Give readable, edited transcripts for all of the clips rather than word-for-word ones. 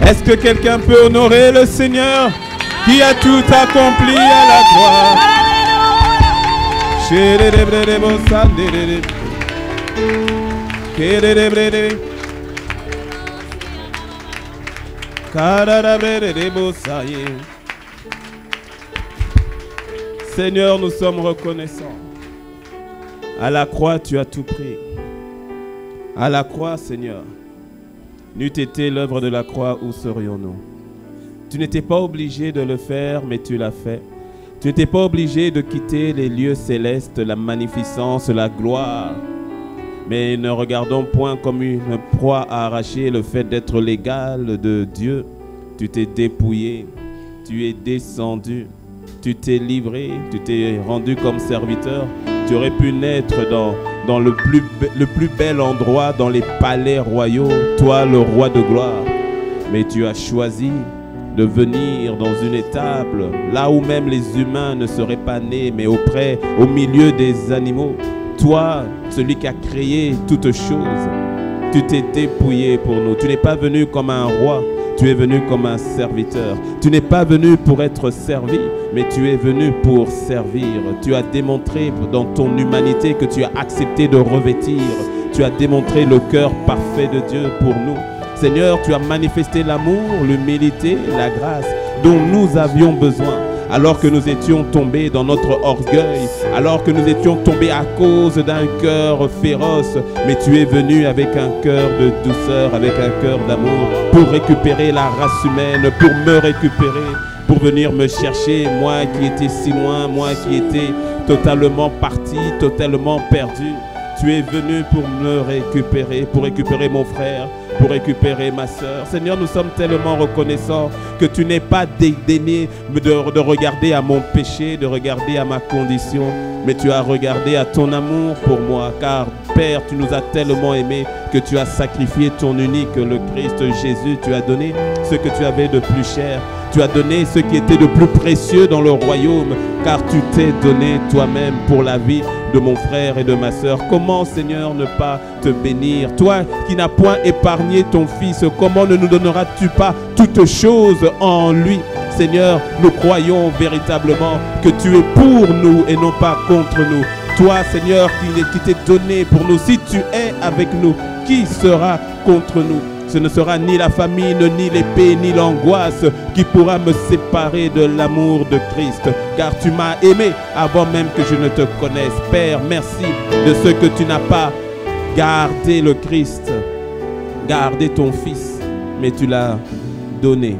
Est-ce que quelqu'un peut honorer le Seigneur qui a tout accompli à la croix? Seigneur, nous sommes reconnaissants. À la croix, tu as tout pris. À la croix, Seigneur, n'eût été l'œuvre de la croix, où serions-nous? Tu n'étais pas obligé de le faire, mais tu l'as fait. Tu n'étais pas obligé de quitter les lieux célestes, la magnificence, la gloire. Mais ne regardons point comme une proie à arracher le fait d'être l'égal de Dieu. Tu t'es dépouillé, tu es descendu, tu t'es livré, tu t'es rendu comme serviteur. Tu aurais pu naître dans le plus bel endroit, dans les palais royaux, toi le roi de gloire. Mais tu as choisi de venir dans une étable, là où même les humains ne seraient pas nés, mais au milieu des animaux. Toi, celui qui a créé toutes choses, tu t'es dépouillé pour nous. Tu n'es pas venu comme un roi, tu es venu comme un serviteur. Tu n'es pas venu pour être servi, mais tu es venu pour servir. Tu as démontré dans ton humanité que tu as accepté de revêtir. Tu as démontré le cœur parfait de Dieu pour nous. Seigneur, tu as manifesté l'amour, l'humilité, la grâce dont nous avions besoin. Alors que nous étions tombés dans notre orgueil, alors que nous étions tombés à cause d'un cœur féroce, mais tu es venu avec un cœur de douceur, avec un cœur d'amour, pour récupérer la race humaine, pour me récupérer, pour venir me chercher, moi qui étais si loin, moi qui étais totalement parti, totalement perdu. Tu es venu pour me récupérer, pour récupérer mon frère, pour récupérer ma soeur. Seigneur, nous sommes tellement reconnaissants que tu n'es pas dédaigné de regarder à mon péché, de regarder à ma condition, mais tu as regardé à ton amour pour moi. Car Père, tu nous as tellement aimés que tu as sacrifié ton unique, le Christ Jésus. Tu as donné ce que tu avais de plus cher. Tu as donné ce qui était de plus précieux dans le royaume, car tu t'es donné toi-même pour la vie de mon frère et de ma sœur. Comment, Seigneur, ne pas te bénir? Toi qui n'as point épargné ton Fils, comment ne nous donneras-tu pas toutes choses en lui? Seigneur, nous croyons véritablement que tu es pour nous et non pas contre nous. Toi, Seigneur, qui t'es donné pour nous. Si tu es avec nous, qui sera contre nous? Ce ne sera ni la famine, ni l'épée, ni l'angoisse qui pourra me séparer de l'amour de Christ. Car tu m'as aimé avant même que je ne te connaisse. Père, merci de ce que tu n'as pas gardé le Christ, gardé ton Fils, mais tu l'as donné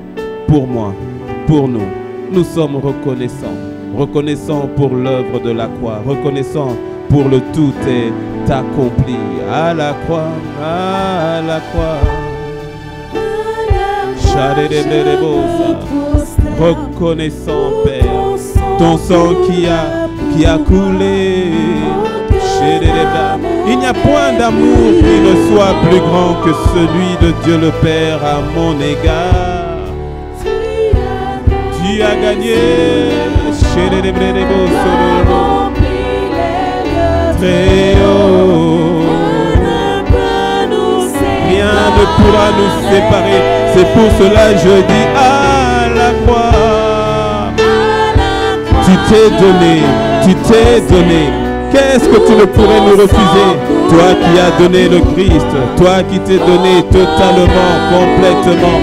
pour moi, pour nous. Nous sommes reconnaissants. Reconnaissants pour l'œuvre de la croix. Reconnaissants pour le tout est accompli. À la croix, à la croix. Reconnaissant, Père, ton sang qui a coulé. Il n'y a point d'amour qui ne soit plus grand que celui de Dieu le Père à mon égard. Tu as gagné. Très haut. Rien ne pourra nous séparer. C'est pour cela que je dis à la croix. Tu t'es donné, tu t'es donné. Qu'est-ce que tu ne pourrais nous refuser? Toi qui as donné le Christ, toi qui t'es donné totalement, complètement.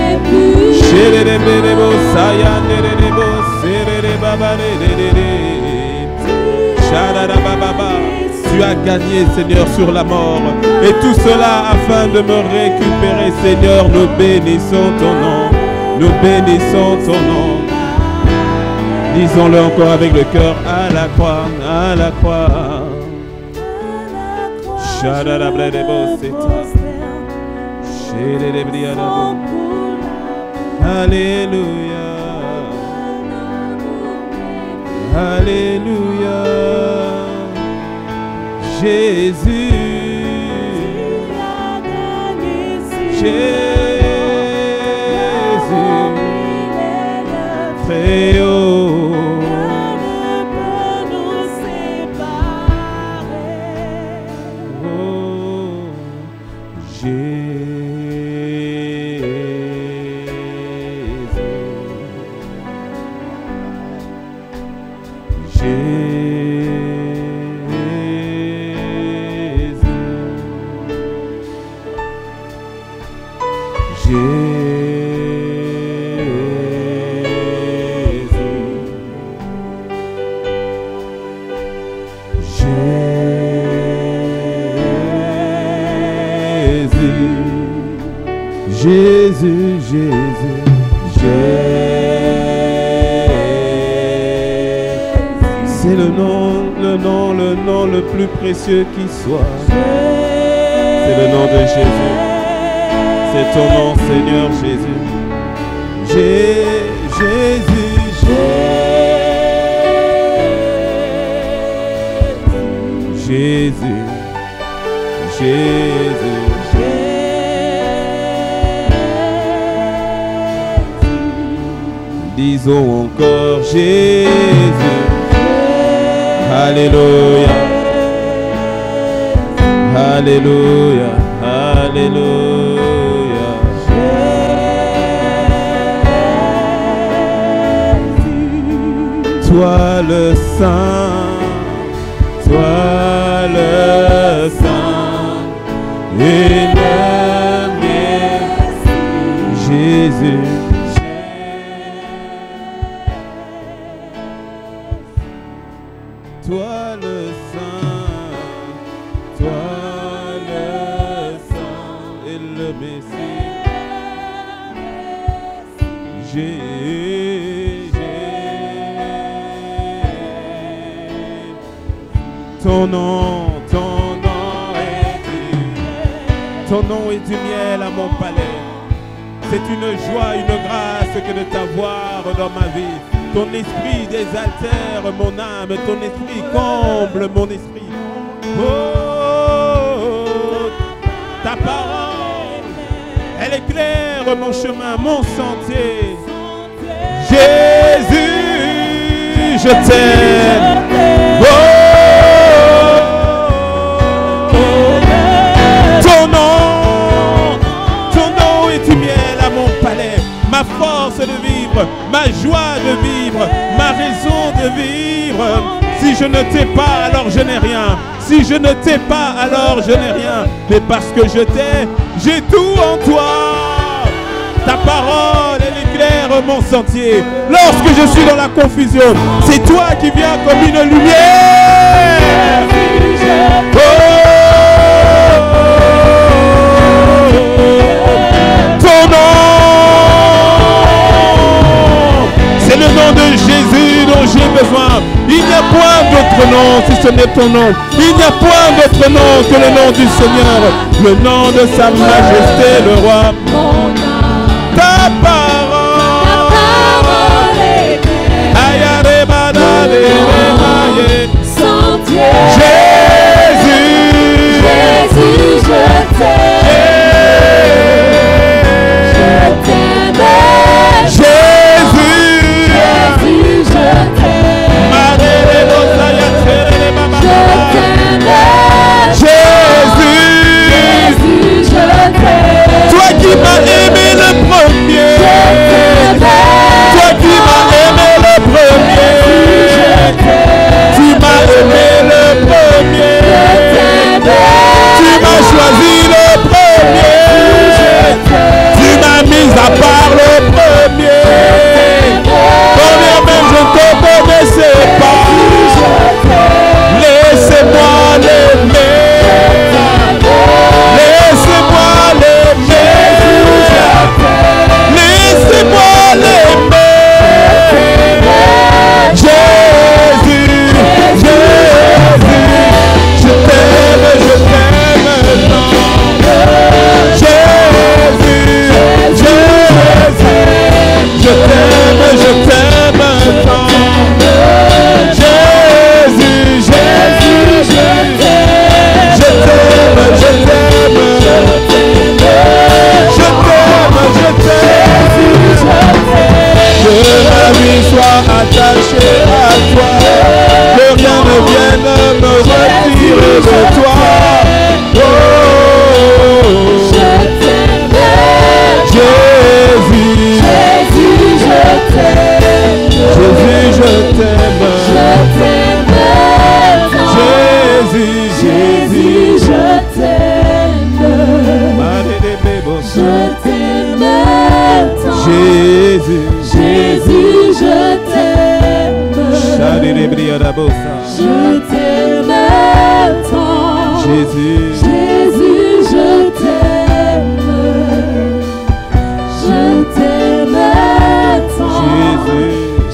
Tu as gagné, Seigneur, sur la mort. Et tout cela afin de me récupérer, Seigneur. Nous bénissons ton nom. Nous bénissons ton nom. Disons-le encore avec le cœur. À la croix, à la croix. Alléluia. Alléluia. Jésus. Jésus. Très haut. C'est le nom le plus précieux qui soit. C'est le nom de Jésus. C'est ton nom, Seigneur Jésus. Jésus. Disons encore Jésus. Alléluia. Alléluia. Alléluia. Toi le Saint, toi le Saint, et le Messie, Jésus. Toi le Saint, toi le Saint et le Messie, ton nom est du miel à mon palais. C'est une joie, une grâce que de t'avoir dans ma vie. Ton esprit désaltère mon âme, ton esprit comble mon esprit. Oh, ta parole, elle éclaire mon chemin, mon sentier. Jésus, je t'aime. Oh, ton nom est du miel à mon palais. Ma force de vivre, ma joie de vivre, ma raison de vivre. Si je ne t'ai pas, alors je n'ai rien. Si je ne t'ai pas, alors je n'ai rien. Mais parce que je t'ai, j'ai tout en toi. Ta parole, elle éclaire mon sentier. Lorsque je suis dans la confusion, c'est toi qui viens comme une lumière. Oh, ton nom, c'est le nom de Jésus dont j'ai besoin. Il n'y a point d'autre nom si ce n'est ton nom. Il n'y a point d'autre nom que le nom du Seigneur, le nom de sa majesté, le roi. Ta parole est Jésus, je t'aime. Toi qui m'as aimé le premier, toi qui m'as aimé le premier, tu m'as aimé le premier, tu m'as choisi le premier, tu m'as mis à part le premier. Combien même je ne te connaissais pas, laissez-moi l'aimer. Laissez-moi l'aimer. Jésus, je t'aime tant. Jésus, je t'aime tant. Jésus, je que ma vie soit attachée à toi, que rien ne vienne me retirer de toi. Oh, je t'aime, Jésus, je t'aime, Jésus, je t'aime, Jésus, je t'aime, Jésus, je t'aime. Je t'aime tant. Jésus, je t'aime. Je t'aime tant.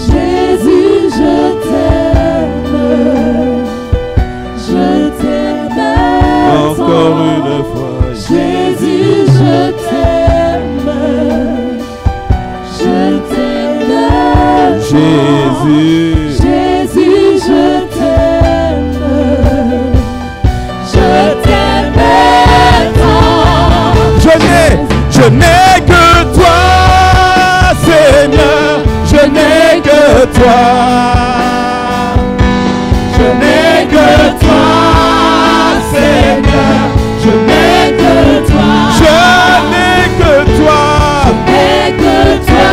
Jésus, je t'aime. Jésus. Jésus, je t'aime tant. Je n'ai que toi, Seigneur, je n'ai que toi. Je n'ai que toi, Seigneur, je n'ai que toi. Je n'ai que toi,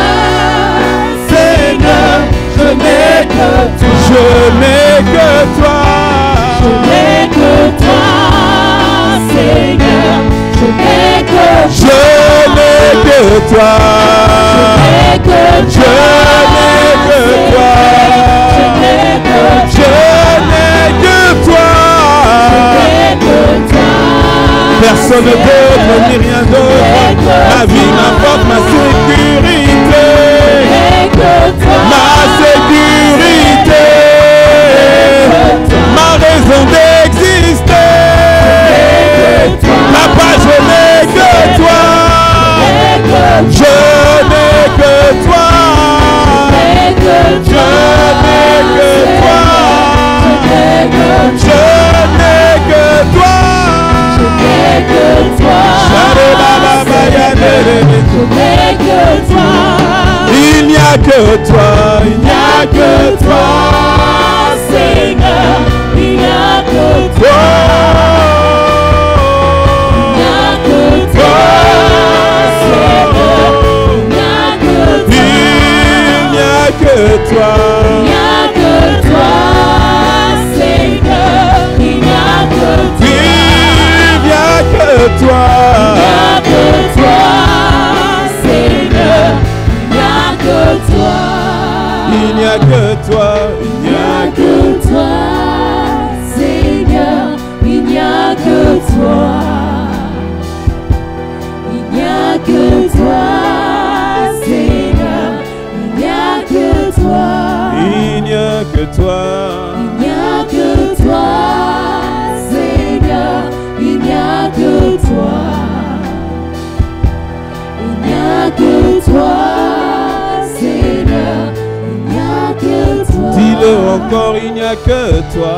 Seigneur, je n'ai que toi. Je n'ai que toi, Seigneur, je n'ai que toi. je n'ai que toi. Je n'ai que toi. Je n'ai que toi. Personne d'autre ni rien d'autre. Ma vie, ma porte, ma sécurité. Ma sécurité. Ma raison d'exister. Papa, je n'ai que toi. Je n'ai que toi. Je n'ai que toi. Je n'ai que toi. Il n'y a que toi, il n'y a que toi, Seigneur, il n'y a que toi. Il n'y a que toi, Seigneur, il n'y a que toi. il n'y a que toi, Il n'y a que toi, Seigneur, il n'y a que toi. il n'y a que toi, il n'y a que toi, Seigneur, il n'y a que toi. Il n'y a que toi, Seigneur, il n'y a que toi. il n'y a que toi, Il n'y a que toi, Seigneur, il n'y a que toi. Il n'y a que toi, Seigneur, il n'y a que toi. dis-le encore, il n'y a que toi,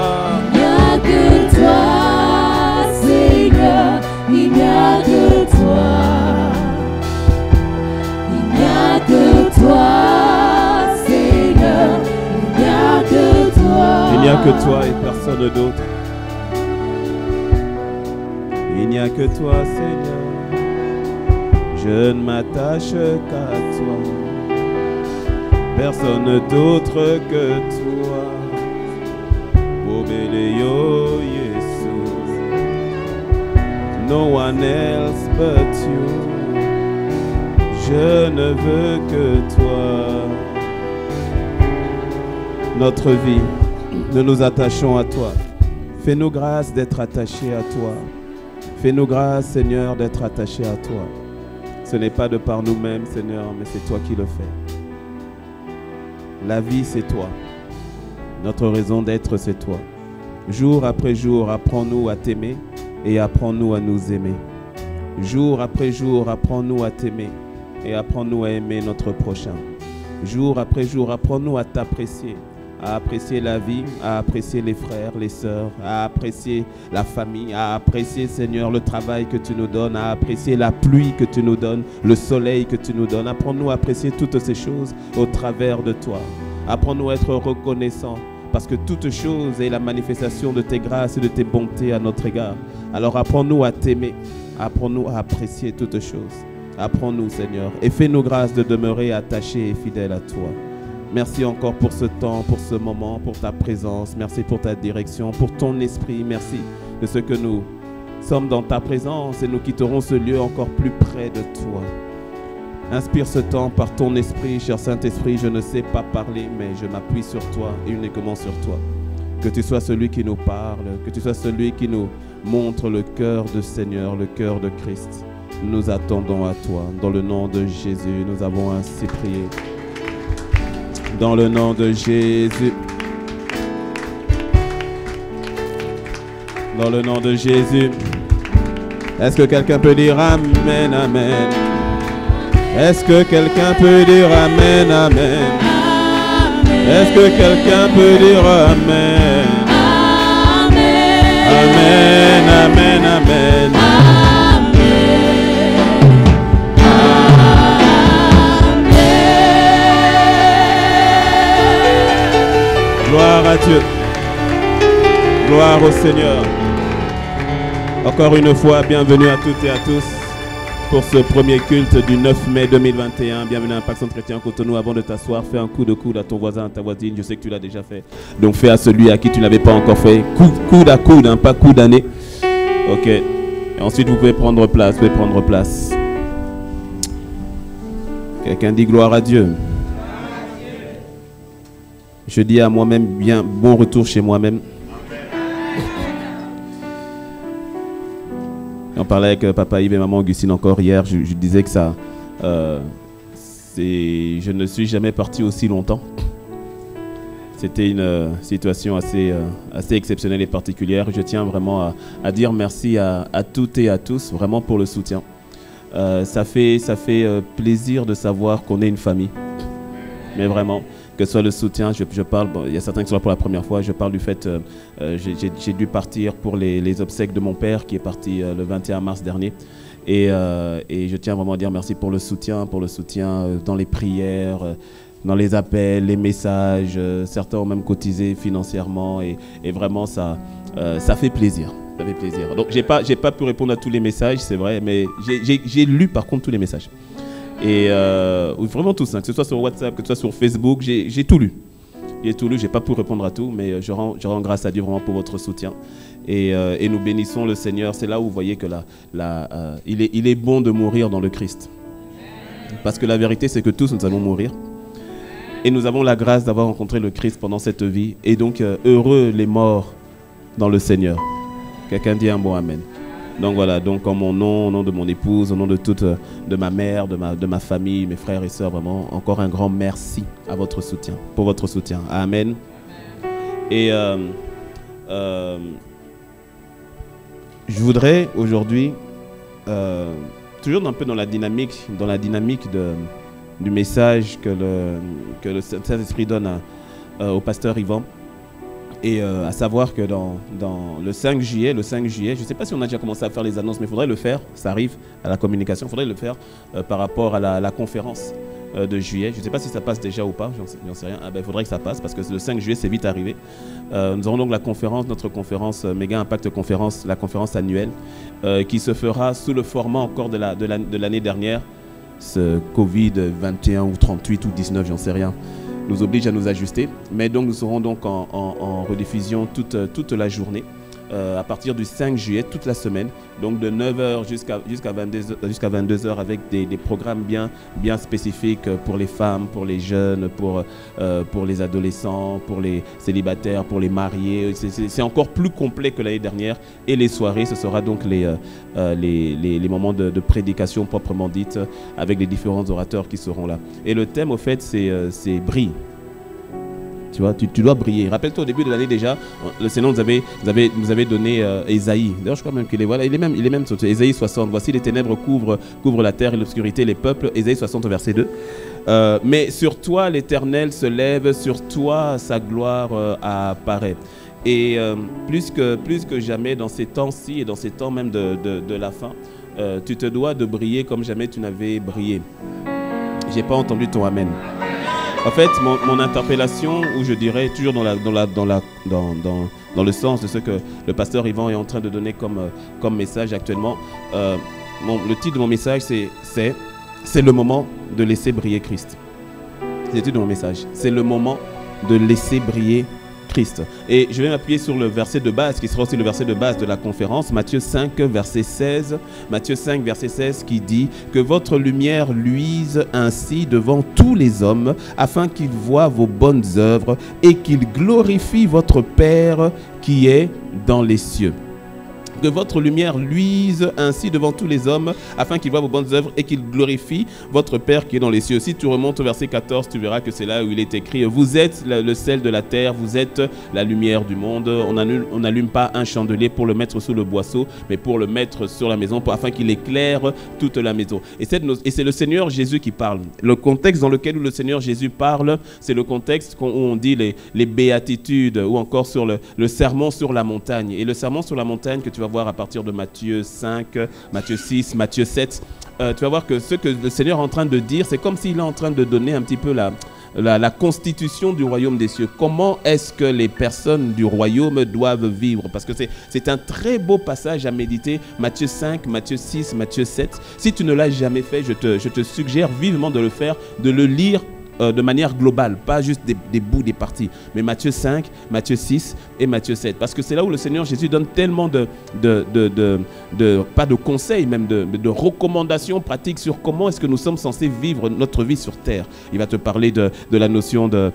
Il n'y a que toi, Seigneur, il n'y a que toi. Il n'y a que toi, Seigneur, il n'y a que toi. il n'y a que toi et personne d'autre. Il n'y a que toi, Seigneur, je ne m'attache qu'à toi. Personne d'autre que toi. Obeleyo Jesus. No one else but you. Je ne veux que toi. Notre vie, nous nous attachons à toi. Fais-nous grâce d'être attachés à toi. Fais-nous grâce, Seigneur, d'être attachés à toi. Ce n'est pas de par nous-mêmes, Seigneur, mais c'est toi qui le fais. La vie, c'est toi. Notre raison d'être, c'est toi. Jour après jour, apprends-nous à t'aimer et apprends-nous à nous aimer. Jour après jour, apprends-nous à t'aimer et apprends-nous à aimer notre prochain. Jour après jour, apprends-nous à t'apprécier, à apprécier la vie, à apprécier les frères, les sœurs, à apprécier la famille, à apprécier, Seigneur, le travail que tu nous donnes, à apprécier la pluie que tu nous donnes, le soleil que tu nous donnes. Apprends-nous à apprécier toutes ces choses au travers de toi. Apprends-nous à être reconnaissants parce que toute chose est la manifestation de tes grâces et de tes bontés à notre égard. Alors apprends-nous à t'aimer, apprends-nous à apprécier toutes choses. Apprends-nous, Seigneur, et fais-nous grâce de demeurer attachés et fidèles à toi. Merci encore pour ce temps, pour ce moment, pour ta présence. Merci pour ta direction, pour ton esprit. Merci de ce que nous sommes dans ta présence et nous quitterons ce lieu encore plus près de toi. Inspire ce temps par ton esprit, cher Saint-Esprit. Je ne sais pas parler, mais je m'appuie sur toi, uniquement sur toi. Que tu sois celui qui nous parle, que tu sois celui qui nous montre le cœur du Seigneur, le cœur de Christ. Nous attendons à toi. Dans le nom de Jésus, nous avons ainsi prié. Dans le nom de Jésus. Dans le nom de Jésus. Est-ce que quelqu'un peut dire Amen, Amen? Est-ce que quelqu'un peut dire Amen, Amen? Est-ce que quelqu'un peut dire Amen? Amen, Amen, Amen. Gloire à Dieu. Gloire au Seigneur. Encore une fois, bienvenue à toutes et à tous pour ce premier culte du 9 mai 2021. Bienvenue à Impact Centre Chrétien Cotonou. Avant de t'asseoir, fais un coup de coude à ton voisin, à ta voisine. Je sais que tu l'as déjà fait. Donc fais à celui à qui tu n'avais pas encore fait. Coude à coude, hein, pas coude à nez. Ok. Et ensuite, vous pouvez prendre place. Vous pouvez prendre place. Quelqu'un dit gloire à Dieu. Je dis à moi-même, bien, bon retour chez moi-même. On parlait avec papa Yves et maman Augustine encore hier. Je disais que ça, je ne suis jamais parti aussi longtemps. C'était une situation assez exceptionnelle et particulière. Je tiens vraiment à dire merci à toutes et à tous, vraiment pour le soutien. Ça fait plaisir de savoir qu'on est une famille. Mais vraiment, que ce soit le soutien, je parle, bon, il y a certains qui sont là pour la première fois, je parle du fait, j'ai dû partir pour les obsèques de mon père qui est parti le 21 mars dernier. Et je tiens vraiment à dire merci pour le soutien dans les prières, dans les appels, les messages. Certains ont même cotisé financièrement et vraiment ça fait plaisir. Ça fait plaisir. Donc j'ai pas pu répondre à tous les messages, c'est vrai, mais j'ai lu par contre tous les messages. Et vraiment tous, hein, que ce soit sur WhatsApp, que ce soit sur Facebook, j'ai tout lu. J'ai tout lu, j'ai pas pu répondre à tout, mais je rends grâce à Dieu vraiment pour votre soutien. Et nous bénissons le Seigneur. C'est là où vous voyez que il est bon de mourir dans le Christ. Parce que la vérité, c'est que tous nous allons mourir. Et nous avons la grâce d'avoir rencontré le Christ pendant cette vie. Et donc, heureux les morts dans le Seigneur. Quelqu'un dit un bon Amen. Donc voilà, donc en mon nom, au nom de mon épouse, au nom de de ma mère, de ma famille, mes frères et sœurs, vraiment, encore un grand merci à votre soutien, pour votre soutien. Amen. Et je voudrais aujourd'hui, toujours un peu dans la dynamique du message que le Saint-Esprit donne au pasteur Yvan. Et à savoir que dans le 5 juillet, je ne sais pas si on a déjà commencé à faire les annonces, mais il faudrait le faire, ça arrive à la communication, il faudrait le faire par rapport à la conférence de juillet. Je ne sais pas si ça passe déjà ou pas, j'en sais rien. Il faudrait que ça passe parce que le 5 juillet, c'est vite arrivé. Nous aurons donc notre conférence, Méga Impact Conférence, la conférence annuelle, qui se fera sous le format encore de l'année dernière, ce Covid 21 ou 38 ou 19, j'en sais rien. Nous oblige à nous ajuster, mais donc nous serons donc en rediffusion toute la journée à partir du 5 juillet, toute la semaine, donc de 9h jusqu'à 22h avec des programmes bien spécifiques pour les femmes, pour les jeunes, pour les adolescents, pour les célibataires, pour les mariés. C'est encore plus complet que l'année dernière. Et les soirées, ce sera donc les moments de prédication proprement dite avec les différents orateurs qui seront là. Et le thème, au fait, c'est brille. Tu vois, tu dois briller. Rappelle-toi au début de l'année déjà, le Seigneur nous avait donné Ésaïe. D'ailleurs, je crois même qu'il est voilà, il est même sur Ésaïe 60. Voici les ténèbres couvrent la terre et l'obscurité les peuples. Ésaïe 60 verset 2. Mais sur toi l'Éternel se lève, sur toi sa gloire apparaît. Et plus que jamais dans ces temps-ci et dans ces temps même de la fin, tu te dois de briller comme jamais tu n'avais brillé. J'ai pas entendu ton amen. En fait, mon interpellation, ou je dirais toujours dans le sens de ce que le pasteur Yvan est en train de donner comme message actuellement, le titre de mon message, c'est le moment de laisser briller Christ. C'est le titre de mon message. C'est le moment de laisser briller Christ. Et je vais m'appuyer sur le verset de base, qui sera aussi le verset de base de la conférence, Matthieu 5, verset 16. Matthieu 5, verset 16, qui dit « Que votre lumière luise ainsi devant tous les hommes, afin qu'ils voient vos bonnes œuvres et qu'ils glorifient votre Père qui est dans les cieux. » que votre lumière luise ainsi devant tous les hommes, afin qu'ils voient vos bonnes œuvres et qu'ils glorifient votre Père qui est dans les cieux. Si tu remontes au verset 14, tu verras que c'est là où il est écrit « Vous êtes le sel de la terre, vous êtes la lumière du monde. On n'allume pas un chandelier pour le mettre sous le boisseau, mais pour le mettre sur la maison, afin qu'il éclaire toute la maison. » Et c'est le Seigneur Jésus qui parle. Le contexte dans lequel le Seigneur Jésus parle, c'est le contexte où on dit les béatitudes, ou encore sur le sermon sur la montagne. Et le sermon sur la montagne que tu vas voir à partir de Matthieu 5, Matthieu 6, Matthieu 7, tu vas voir que ce que le Seigneur est en train de dire, c'est comme s'il est en train de donner un petit peu la constitution du royaume des cieux. Comment est-ce que les personnes du royaume doivent vivre? Parce que c'est un très beau passage à méditer, Matthieu 5, Matthieu 6, Matthieu 7. Si tu ne l'as jamais fait, je te suggère vivement de le faire, de le lire de manière globale, pas juste des bouts, des parties, mais Matthieu 5, Matthieu 6 et Matthieu 7. Parce que c'est là où le Seigneur Jésus donne tellement pas de conseils, même de recommandations pratiques sur comment est-ce que nous sommes censés vivre notre vie sur terre. Il va te parler de la notion de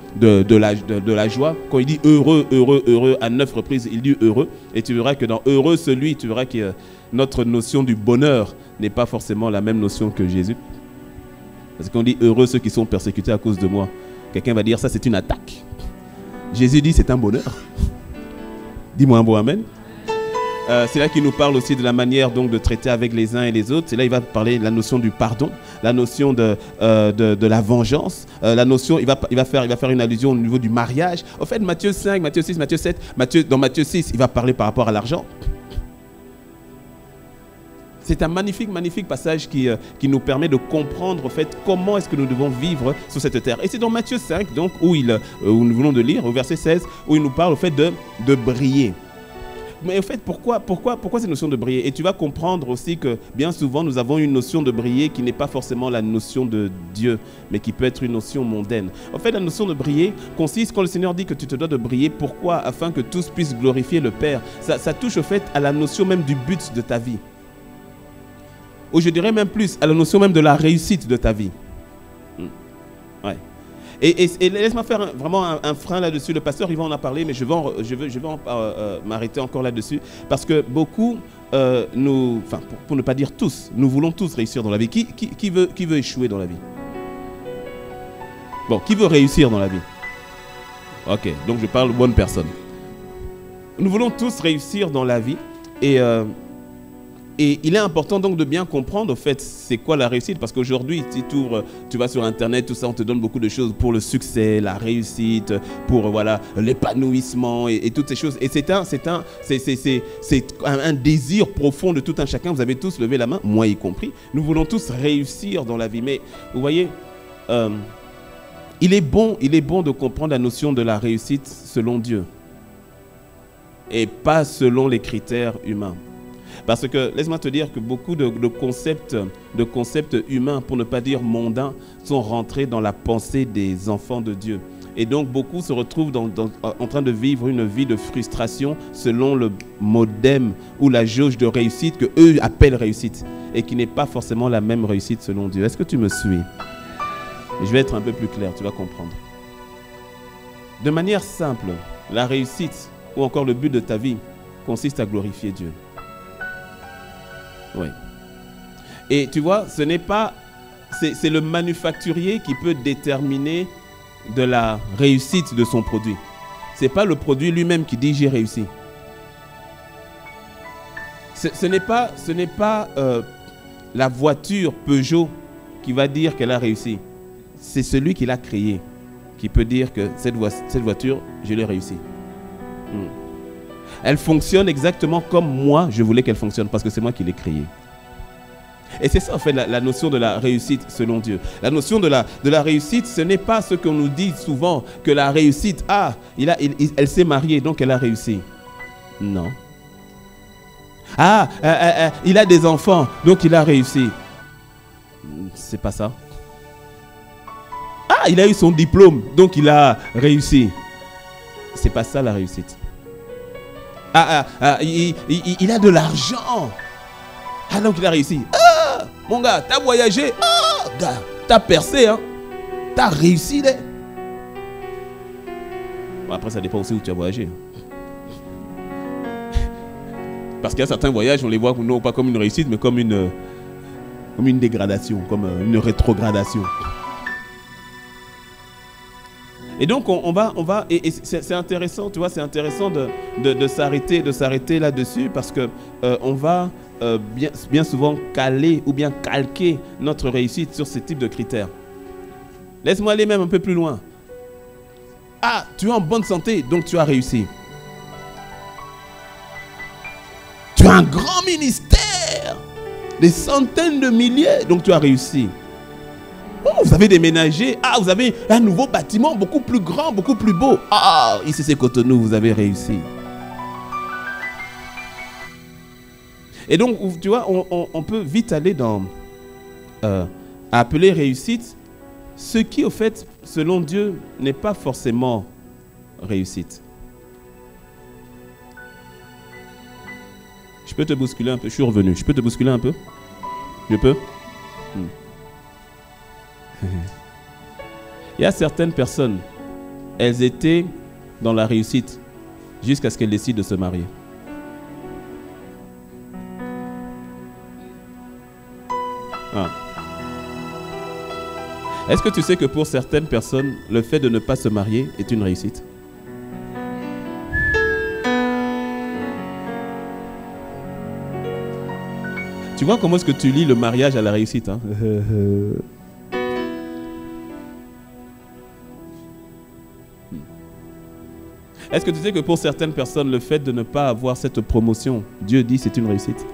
la joie. Quand il dit heureux, heureux, heureux, à 9 reprises, il dit heureux. Et tu verras que dans heureux celui, tu verras que notre notion du bonheur n'est pas forcément la même notion que Jésus. Parce qu'on dit heureux ceux qui sont persécutés à cause de moi. Quelqu'un va dire ça, c'est une attaque. Jésus dit c'est un bonheur. Dis-moi un bon amen. C'est là qu'il nous parle aussi de la manière donc de traiter avec les uns et les autres. C'est là il va parler de la notion du pardon, la notion de la vengeance, la notion, il va faire une allusion au niveau du mariage. Au fait, Matthieu 5, Matthieu 6, Matthieu 7, dans Matthieu 6, il va parler par rapport à l'argent. C'est un magnifique, magnifique passage qui nous permet de comprendre en fait comment est-ce que nous devons vivre sur cette terre. Et c'est dans Matthieu 5, donc, où nous venons de lire, au verset 16, où il nous parle au fait de briller. Mais en fait, pourquoi cette notion de briller? Et tu vas comprendre aussi que bien souvent, nous avons une notion de briller qui n'est pas forcément la notion de Dieu, mais qui peut être une notion mondaine. En fait, la notion de briller consiste, quand le Seigneur dit que tu te dois de briller, pourquoi? Afin que tous puissent glorifier le Père. Ça touche au fait à la notion même du but de ta vie. Ou je dirais même plus, à la notion même de la réussite de ta vie. Ouais. Et laisse-moi faire vraiment un frein là-dessus. Le pasteur, il va en parler, mais je vais m'arrêter encore là-dessus. Parce que beaucoup, pour ne pas dire tous, nous voulons tous réussir dans la vie. Qui veut échouer dans la vie? Bon, qui veut réussir dans la vie? Ok, donc je parle aux bonnes personnes. Nous voulons tous réussir dans la vie. Et il est important donc de bien comprendre, au fait, c'est quoi la réussite. Parce qu'aujourd'hui, si tu vas sur Internet, tout ça, on te donne beaucoup de choses pour le succès, la réussite, pour l'épanouissement et toutes ces choses. Et c'est un désir profond de tout un chacun. Vous avez tous levé la main, moi y compris. Nous voulons tous réussir dans la vie. Mais vous voyez, il est bon de comprendre la notion de la réussite selon Dieu. Et pas selon les critères humains. Parce que, laisse-moi te dire que beaucoup de concepts humains, pour ne pas dire mondains, sont rentrés dans la pensée des enfants de Dieu. Et donc, beaucoup se retrouvent en train de vivre une vie de frustration selon le modem ou la jauge de réussite que eux appellent réussite et qui n'est pas forcément la même réussite selon Dieu. Est-ce que tu me suis? Je vais être un peu plus clair, tu vas comprendre. De manière simple, la réussite ou encore le but de ta vie consiste à glorifier Dieu. Oui. Et tu vois, ce n'est pas... C'est le manufacturier qui peut déterminer de la réussite de son produit. Ce n'est pas le produit lui-même qui dit « j'ai réussi ». Ce n'est pas la voiture Peugeot qui va dire qu'elle a réussi. C'est celui qui l'a créée qui peut dire que cette voiture, je l'ai réussi. Elle fonctionne exactement comme moi, je voulais qu'elle fonctionne, parce que c'est moi qui l'ai créée. Et c'est ça, en fait, la notion de la réussite selon Dieu. La notion de la réussite, ce n'est pas ce qu'on nous dit souvent, que la réussite, elle s'est mariée, donc elle a réussi. Non. Il a des enfants, donc il a réussi. C'est pas ça. Il a eu son diplôme, donc il a réussi. C'est pas ça la réussite. Il a de l'argent. Donc il a réussi. Mon gars, t'as voyagé. Gars, t'as percé, hein. T'as réussi, là. Bon, après, ça dépend aussi où tu as voyagé. Parce qu'il y a certains voyages, on les voit non pas comme une réussite, mais comme une dégradation, comme une rétrogradation. Et donc on va et c'est intéressant, tu vois, c'est intéressant de s'arrêter là-dessus parce que on va bien souvent caler ou bien calquer notre réussite sur ce type de critères. Laisse-moi aller même un peu plus loin. Ah, tu es en bonne santé, donc tu as réussi. Tu as un grand ministère, des centaines de milliers, donc tu as réussi. Oh, vous avez déménagé. Ah, vous avez un nouveau bâtiment beaucoup plus grand, beaucoup plus beau. Ah, ici c'est Cotonou, vous avez réussi. Et donc, tu vois, on peut vite aller dans appeler réussite ce qui, au fait, selon Dieu, n'est pas forcément réussite. Je peux te bousculer un peu, je suis revenu. Je peux te bousculer un peu? Je peux? Il y a certaines personnes, elles étaient dans la réussite jusqu'à ce qu'elles décident de se marier. Ah. Est-ce que tu sais que pour certaines personnes, le fait de ne pas se marier est une réussite? Tu vois comment est-ce que tu lis le mariage à la réussite, hein? Est-ce que tu sais que pour certaines personnes, le fait de ne pas avoir cette promotion, Dieu dit c'est une réussite?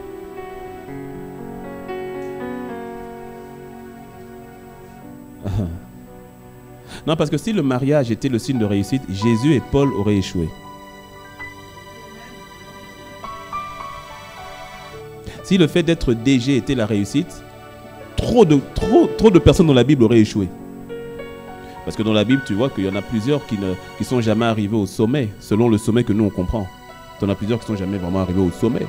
Non, parce que si le mariage était le signe de réussite, Jésus et Paul auraient échoué. Si le fait d'être DG était la réussite, trop de personnes dans la Bible auraient échoué. Parce que dans la Bible, tu vois qu'il y en a plusieurs qui ne sont jamais arrivés au sommet, selon le sommet que nous on comprend. Il y en a plusieurs qui ne sont jamais vraiment arrivés au sommet.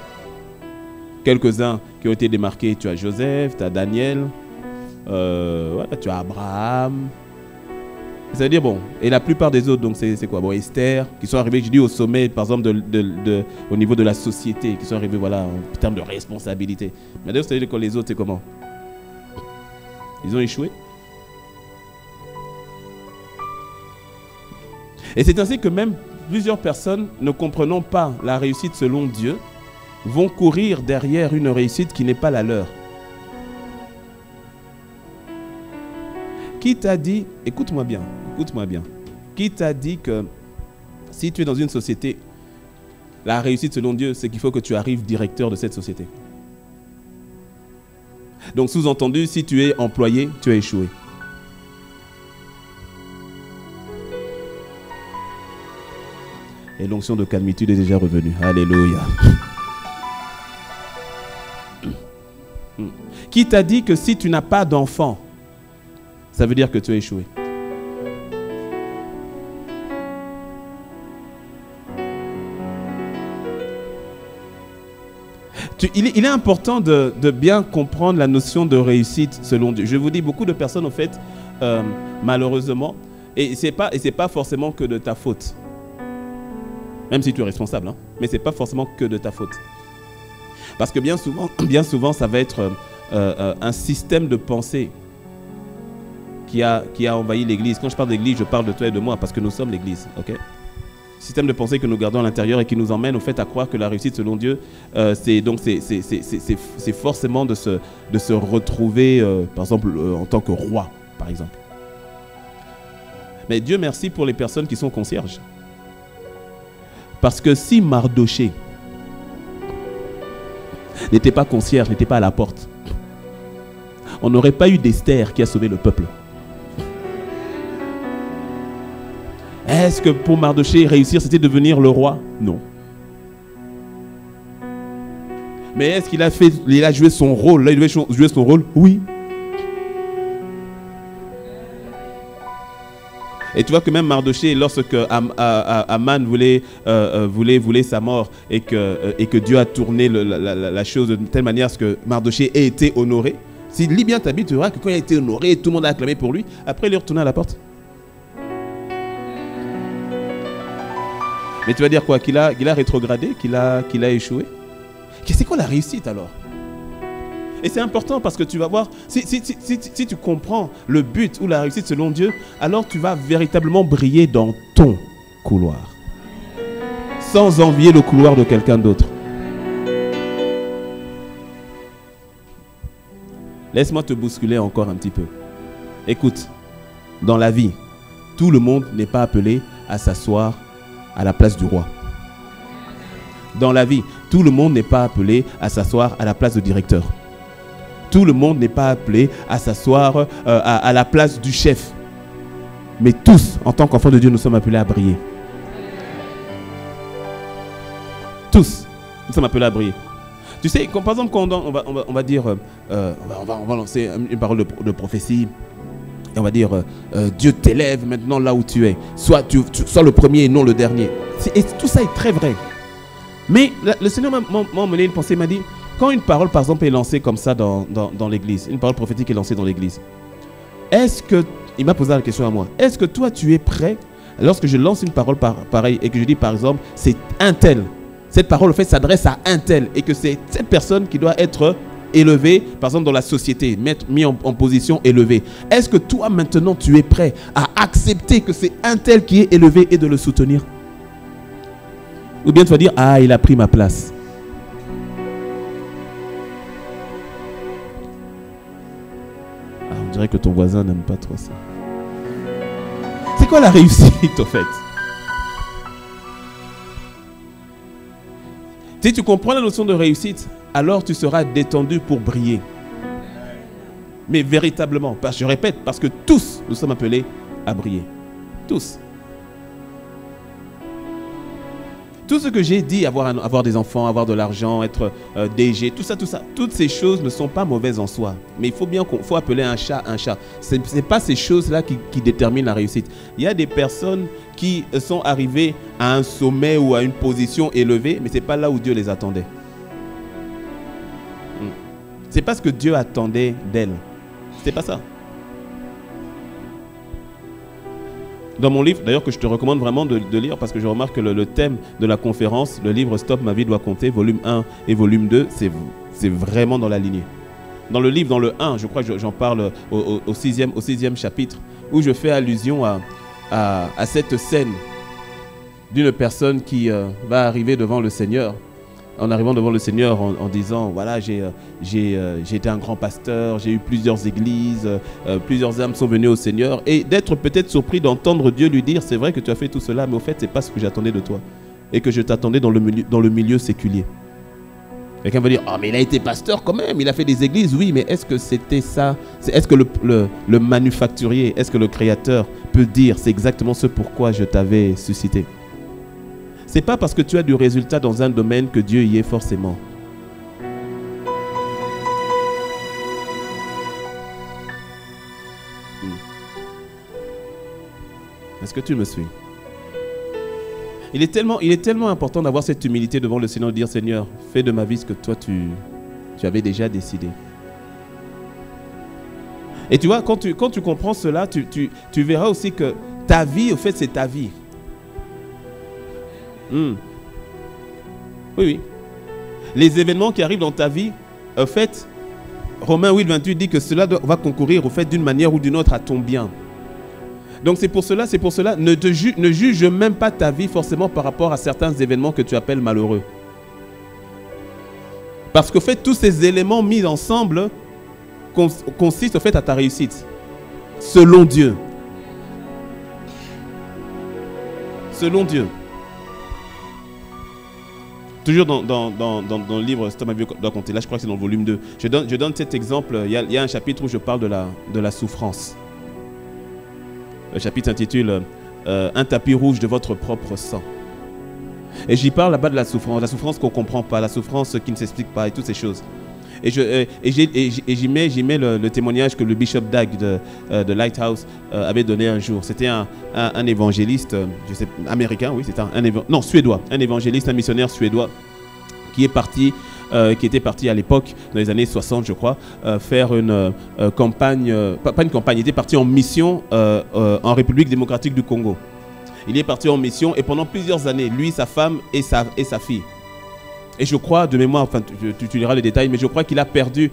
Quelques-uns qui ont été démarqués, tu as Joseph, tu as Daniel, voilà, tu as Abraham. C'est-à-dire, bon, et la plupart des autres, donc c'est quoi? Bon, Esther, qui sont arrivés, je dis, au sommet, par exemple, au niveau de la société, qui sont arrivés, voilà, en termes de responsabilité. Mais d'ailleurs, c'est-à-dire que les autres, c'est comment? Ils ont échoué. Et c'est ainsi que même plusieurs personnes, ne comprenant pas la réussite selon Dieu, vont courir derrière une réussite qui n'est pas la leur. Qui t'a dit, écoute-moi bien, qui t'a dit que si tu es dans une société, la réussite selon Dieu, c'est qu'il faut que tu arrives directeur de cette société. Donc sous-entendu, si tu es employé, tu as échoué. Et l'onction de calmitude est déjà revenue. Alléluia. Qui t'a dit que si tu n'as pas d'enfant, ça veut dire que tu as échoué? Il est important de bien comprendre la notion de réussite selon Dieu. Je vous dis, beaucoup de personnes, en fait, malheureusement, et c'est pas forcément que de ta faute. Même si tu es responsable, hein, mais ce n'est pas forcément que de ta faute. Parce que bien souvent, ça va être un système de pensée qui a envahi l'Église. Quand je parle d'Église, je parle de toi et de moi, parce que nous sommes l'Église. Okay? Système de pensée que nous gardons à l'intérieur et qui nous emmène au fait à croire que la réussite selon Dieu, c'est forcément de se retrouver, par exemple, en tant que roi, par exemple. Mais Dieu merci pour les personnes qui sont concierges. Parce que si Mardoché n'était pas concierge, n'était pas à la porte, on n'aurait pas eu d'Esther qui a sauvé le peuple. Est-ce que pour Mardoché, réussir, c'était devenir le roi? Non. Mais est-ce qu'il a joué son rôle? Là, il devait jouer son rôle? Oui. Et tu vois que même Mardoché, lorsque Aman voulait sa mort et que Dieu a tourné la chose de telle manière à ce que Mardoché ait été honoré, si lis bien ta Bible, tu verras que quand il a été honoré, tout le monde a acclamé pour lui. Après, il est retourné à la porte. Mais tu vas dire quoi? Qu'il a rétrogradé, qu'il a échoué? C'est quoi la réussite alors? Et c'est important parce que tu vas voir, si tu comprends le but ou la réussite selon Dieu, alors tu vas véritablement briller dans ton couloir. Sans envier le couloir de quelqu'un d'autre. Laisse-moi te bousculer encore un petit peu. Écoute, dans la vie, tout le monde n'est pas appelé à s'asseoir à la place du roi. Dans la vie, tout le monde n'est pas appelé à s'asseoir à la place du directeur. Tout le monde n'est pas appelé à s'asseoir à la place du chef. Mais tous, en tant qu'enfants de Dieu, nous sommes appelés à briller. Tous, nous sommes appelés à briller. Tu sais, par exemple, quand on va dire, on va lancer une parole de prophétie, et on va dire, Dieu t'élève maintenant là où tu es. Sois le premier et non le dernier. Et tout ça est très vrai. Mais le Seigneur m'a emmené une pensée, m'a dit, quand une parole, par exemple, est lancée comme ça dans l'église, une parole prophétique est lancée dans l'église, il m'a posé la question à moi, est-ce que toi tu es prêt, lorsque je lance une parole pareille et que je dis par exemple, c'est un tel, cette parole en fait s'adresse à un tel et que c'est cette personne qui doit être élevée, par exemple dans la société, mis en position élevée. Est-ce que toi maintenant tu es prêt à accepter que c'est un tel qui est élevé et de le soutenir? Ou bien tu vas dire, ah il a pris ma place. On dirait que ton voisin n'aime pas trop ça. C'est quoi la réussite au fait? Si tu comprends la notion de réussite, alors tu seras détendu pour briller. Mais véritablement, je répète, parce que tous nous sommes appelés à briller. Tous. Tout ce que j'ai dit, avoir des enfants, avoir de l'argent, être DG, tout ça, toutes ces choses ne sont pas mauvaises en soi. Mais il faut appeler un chat un chat. Ce n'est pas ces choses-là qui déterminent la réussite. Il y a des personnes qui sont arrivées à un sommet ou à une position élevée, mais ce n'est pas là où Dieu les attendait. Ce n'est pas ce que Dieu attendait d'elles. Ce n'est pas ça. Dans mon livre, d'ailleurs que je te recommande vraiment de lire parce que je remarque que le thème de la conférence, le livre Stop, ma vie doit compter, volume 1 et volume 2, c'est vraiment dans la lignée. Dans le livre, dans le 1, je crois que j'en parle au sixième chapitre, où je fais allusion à cette scène d'une personne qui va arriver devant le Seigneur. En arrivant devant le Seigneur en disant, voilà, j'ai été un grand pasteur, j'ai eu plusieurs églises, plusieurs âmes sont venues au Seigneur, et d'être peut-être surpris d'entendre Dieu lui dire, c'est vrai que tu as fait tout cela, mais au fait, ce n'est pas ce que j'attendais de toi, et que je t'attendais dans le milieu séculier. Quelqu'un va dire, ah, mais il a été pasteur quand même, il a fait des églises, oui, mais est-ce que c'était ça? Est-ce que le manufacturier, est-ce que le créateur peut dire, c'est exactement ce pourquoi je t'avais suscité? Ce n'est pas parce que tu as du résultat dans un domaine que Dieu y est forcément. Est-ce que tu me suis? Il est tellement important d'avoir cette humilité devant le Seigneur, de dire, Seigneur, fais de ma vie ce que toi tu avais déjà décidé. Et tu vois, quand tu comprends cela, tu verras aussi que ta vie, au fait, c'est ta vie. Oui. Les événements qui arrivent dans ta vie, en fait, Romains 8, 28 dit que cela va concourir au fait d'une manière ou d'une autre à ton bien. Donc c'est pour cela, ne juge même pas ta vie forcément par rapport à certains événements que tu appelles malheureux. Parce qu'au fait, tous ces éléments mis ensemble consistent au fait à ta réussite. Selon Dieu. Selon Dieu. Toujours dans le livre Stop, ma vie doit compter. Là, je crois que c'est dans le volume 2. Je donne cet exemple. Il y a un chapitre où je parle de la souffrance. Le chapitre s'intitule Un tapis rouge de votre propre sang. Et j'y parle là-bas de la souffrance qu'on ne comprend pas, la souffrance qui ne s'explique pas et toutes ces choses. Et j'y mets le témoignage que le bishop Dag de Lighthouse avait donné un jour. C'était un évangéliste, américain, oui, c'était suédois, un évangéliste, un missionnaire suédois qui était parti à l'époque, dans les années 60, je crois, faire une campagne, pas une campagne, il était parti en mission en République démocratique du Congo. Il est parti en mission et pendant plusieurs années, lui, sa femme et sa fille. Et je crois, de mémoire, enfin tu liras les détails, mais je crois qu'il a perdu,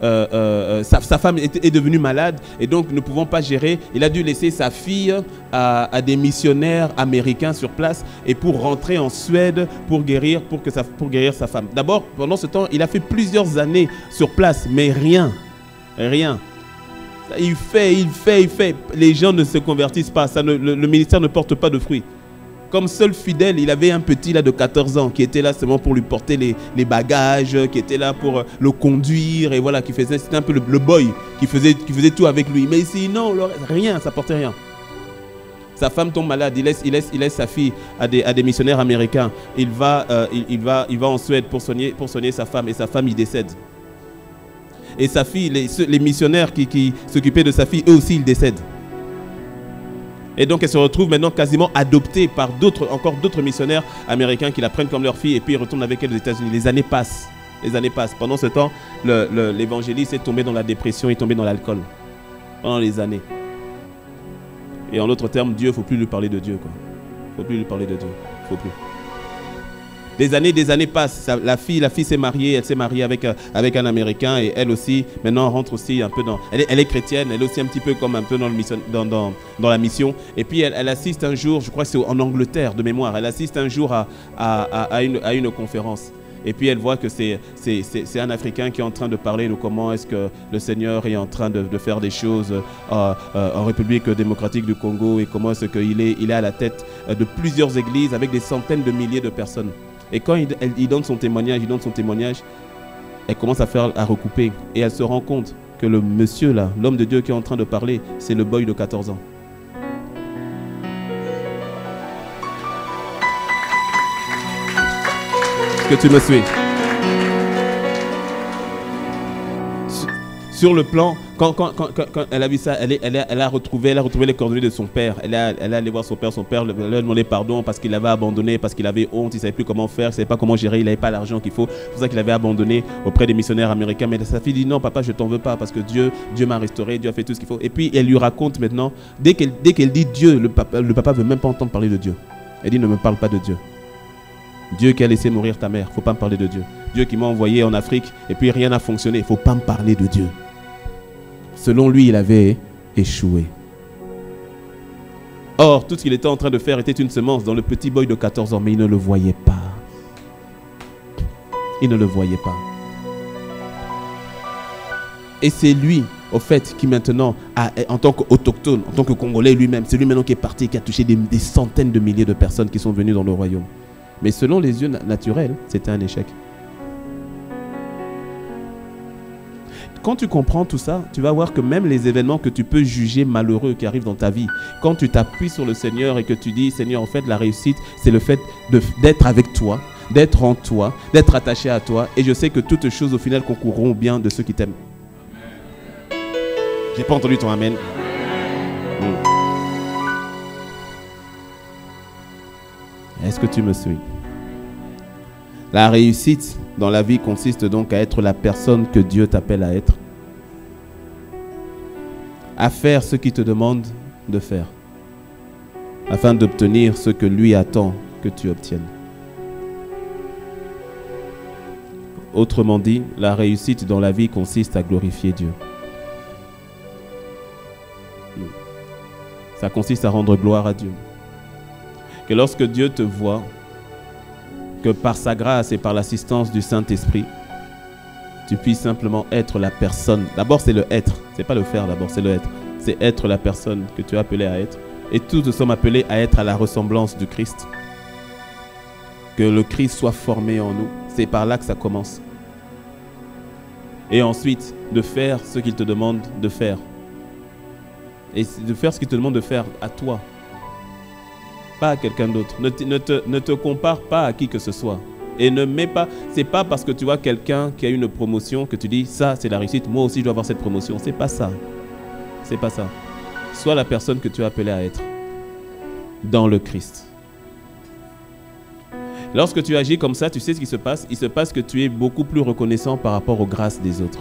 sa femme est devenue malade et donc ne pouvant pas gérer, il a dû laisser sa fille à des missionnaires américains sur place et pour rentrer en Suède pour guérir sa femme. D'abord, pendant ce temps, il a fait plusieurs années sur place, mais rien. Il fait. Les gens ne se convertissent pas, le ministère ne porte pas de fruits. Comme seul fidèle, il avait un petit là de 14 ans qui était là seulement pour lui porter les bagages, qui était là pour le conduire et voilà, c'était un peu le boy qui faisait tout avec lui. Mais sinon, rien, ça portait rien. Sa femme tombe malade, il laisse sa fille à des missionnaires américains. Il va en Suède pour soigner sa femme et sa femme il décède. Et sa fille, les missionnaires qui s'occupaient de sa fille, eux aussi ils décèdent. Et donc, elle se retrouve maintenant quasiment adoptée par encore d'autres missionnaires américains qui la prennent comme leur fille et puis ils retournent avec elle aux États-Unis. Les années passent. Pendant ce temps, l'évangéliste est tombé dans la dépression, est tombé dans l'alcool. Pendant les années. Et en d'autres termes, Dieu, il ne faut plus lui parler de Dieu. Il ne faut plus lui parler de Dieu. Il ne faut plus. Des années passent. La fille s'est mariée. Elle s'est mariée avec un Américain et elle aussi, maintenant, rentre aussi un peu dans... Elle est chrétienne, elle est aussi un petit peu comme un peu dans la mission. Et puis, elle assiste un jour, je crois que c'est en Angleterre de mémoire, elle assiste un jour à une conférence. Et puis, elle voit que c'est un Africain qui est en train de parler de comment est-ce que le Seigneur est en train de faire des choses en République démocratique du Congo et comment est-ce qu'il est à la tête de plusieurs églises avec des centaines de milliers de personnes. Et quand il donne son témoignage, elle commence à recouper. Et elle se rend compte que le monsieur là, l'homme de Dieu qui est en train de parler, c'est le boy de 14 ans. Est-ce que tu me suis? Sur le plan, quand elle a vu ça, elle a retrouvé les coordonnées de son père. Elle est allée voir son père lui a demandé pardon parce qu'il l'avait abandonné, parce qu'il avait honte, il ne savait plus comment faire, il ne savait pas comment gérer, il n'avait pas l'argent qu'il faut. C'est pour ça qu'il avait abandonné auprès des missionnaires américains. Mais sa fille dit non papa, je ne t'en veux pas parce que Dieu m'a restauré, Dieu a fait tout ce qu'il faut. Et puis elle lui raconte maintenant, dès qu'elle dit Dieu, le papa ne veut même pas entendre parler de Dieu. Elle dit ne me parle pas de Dieu. Dieu qui a laissé mourir ta mère, il ne faut pas me parler de Dieu. Dieu qui m'a envoyé en Afrique et puis rien n'a fonctionné, il ne faut pas me parler de Dieu. Selon lui, il avait échoué. Or, tout ce qu'il était en train de faire était une semence dans le petit boy de 14 ans, mais il ne le voyait pas. Il ne le voyait pas. Et c'est lui, au fait, qui maintenant, en tant qu'autochtone, en tant que Congolais lui-même, c'est lui maintenant qui est parti et qui a touché des centaines de milliers de personnes qui sont venues dans le royaume. Mais selon les yeux naturels, c'était un échec. Quand tu comprends tout ça, tu vas voir que même les événements que tu peux juger malheureux qui arrivent dans ta vie, quand tu t'appuies sur le Seigneur et que tu dis, Seigneur, en fait, la réussite, c'est le fait d'être avec toi, d'être en toi, d'être attaché à toi. Et je sais que toutes choses, au final, concourront au bien de ceux qui t'aiment. J'ai pas entendu ton amen. Est-ce que tu me suis? La réussite dans la vie consiste donc à être la personne que Dieu t'appelle à être. À faire ce qu'il te demande de faire. Afin d'obtenir ce que lui attend que tu obtiennes. Autrement dit, la réussite dans la vie consiste à glorifier Dieu. Ça consiste à rendre gloire à Dieu. Que lorsque Dieu te voit, que par sa grâce et par l'assistance du Saint-Esprit, tu puisses simplement être la personne. D'abord, c'est le être. C'est pas le faire d'abord, c'est le être. C'est être la personne que tu es appelé à être. Et tous nous sommes appelés à être à la ressemblance du Christ. Que le Christ soit formé en nous. C'est par là que ça commence. Et ensuite, de faire ce qu'il te demande de faire. Et de faire ce qu'il te demande de faire à toi. Pas à quelqu'un d'autre. Ne te compare pas à qui que ce soit. Et ne mets pas, c'est pas parce que tu vois quelqu'un qui a une promotion que tu dis ça c'est la réussite, moi aussi je dois avoir cette promotion. C'est pas ça. C'est pas ça. Sois la personne que tu es appelé à être dans le Christ. Lorsque tu agis comme ça, tu sais ce qui se passe. Il se passe que tu es beaucoup plus reconnaissant par rapport aux grâces des autres.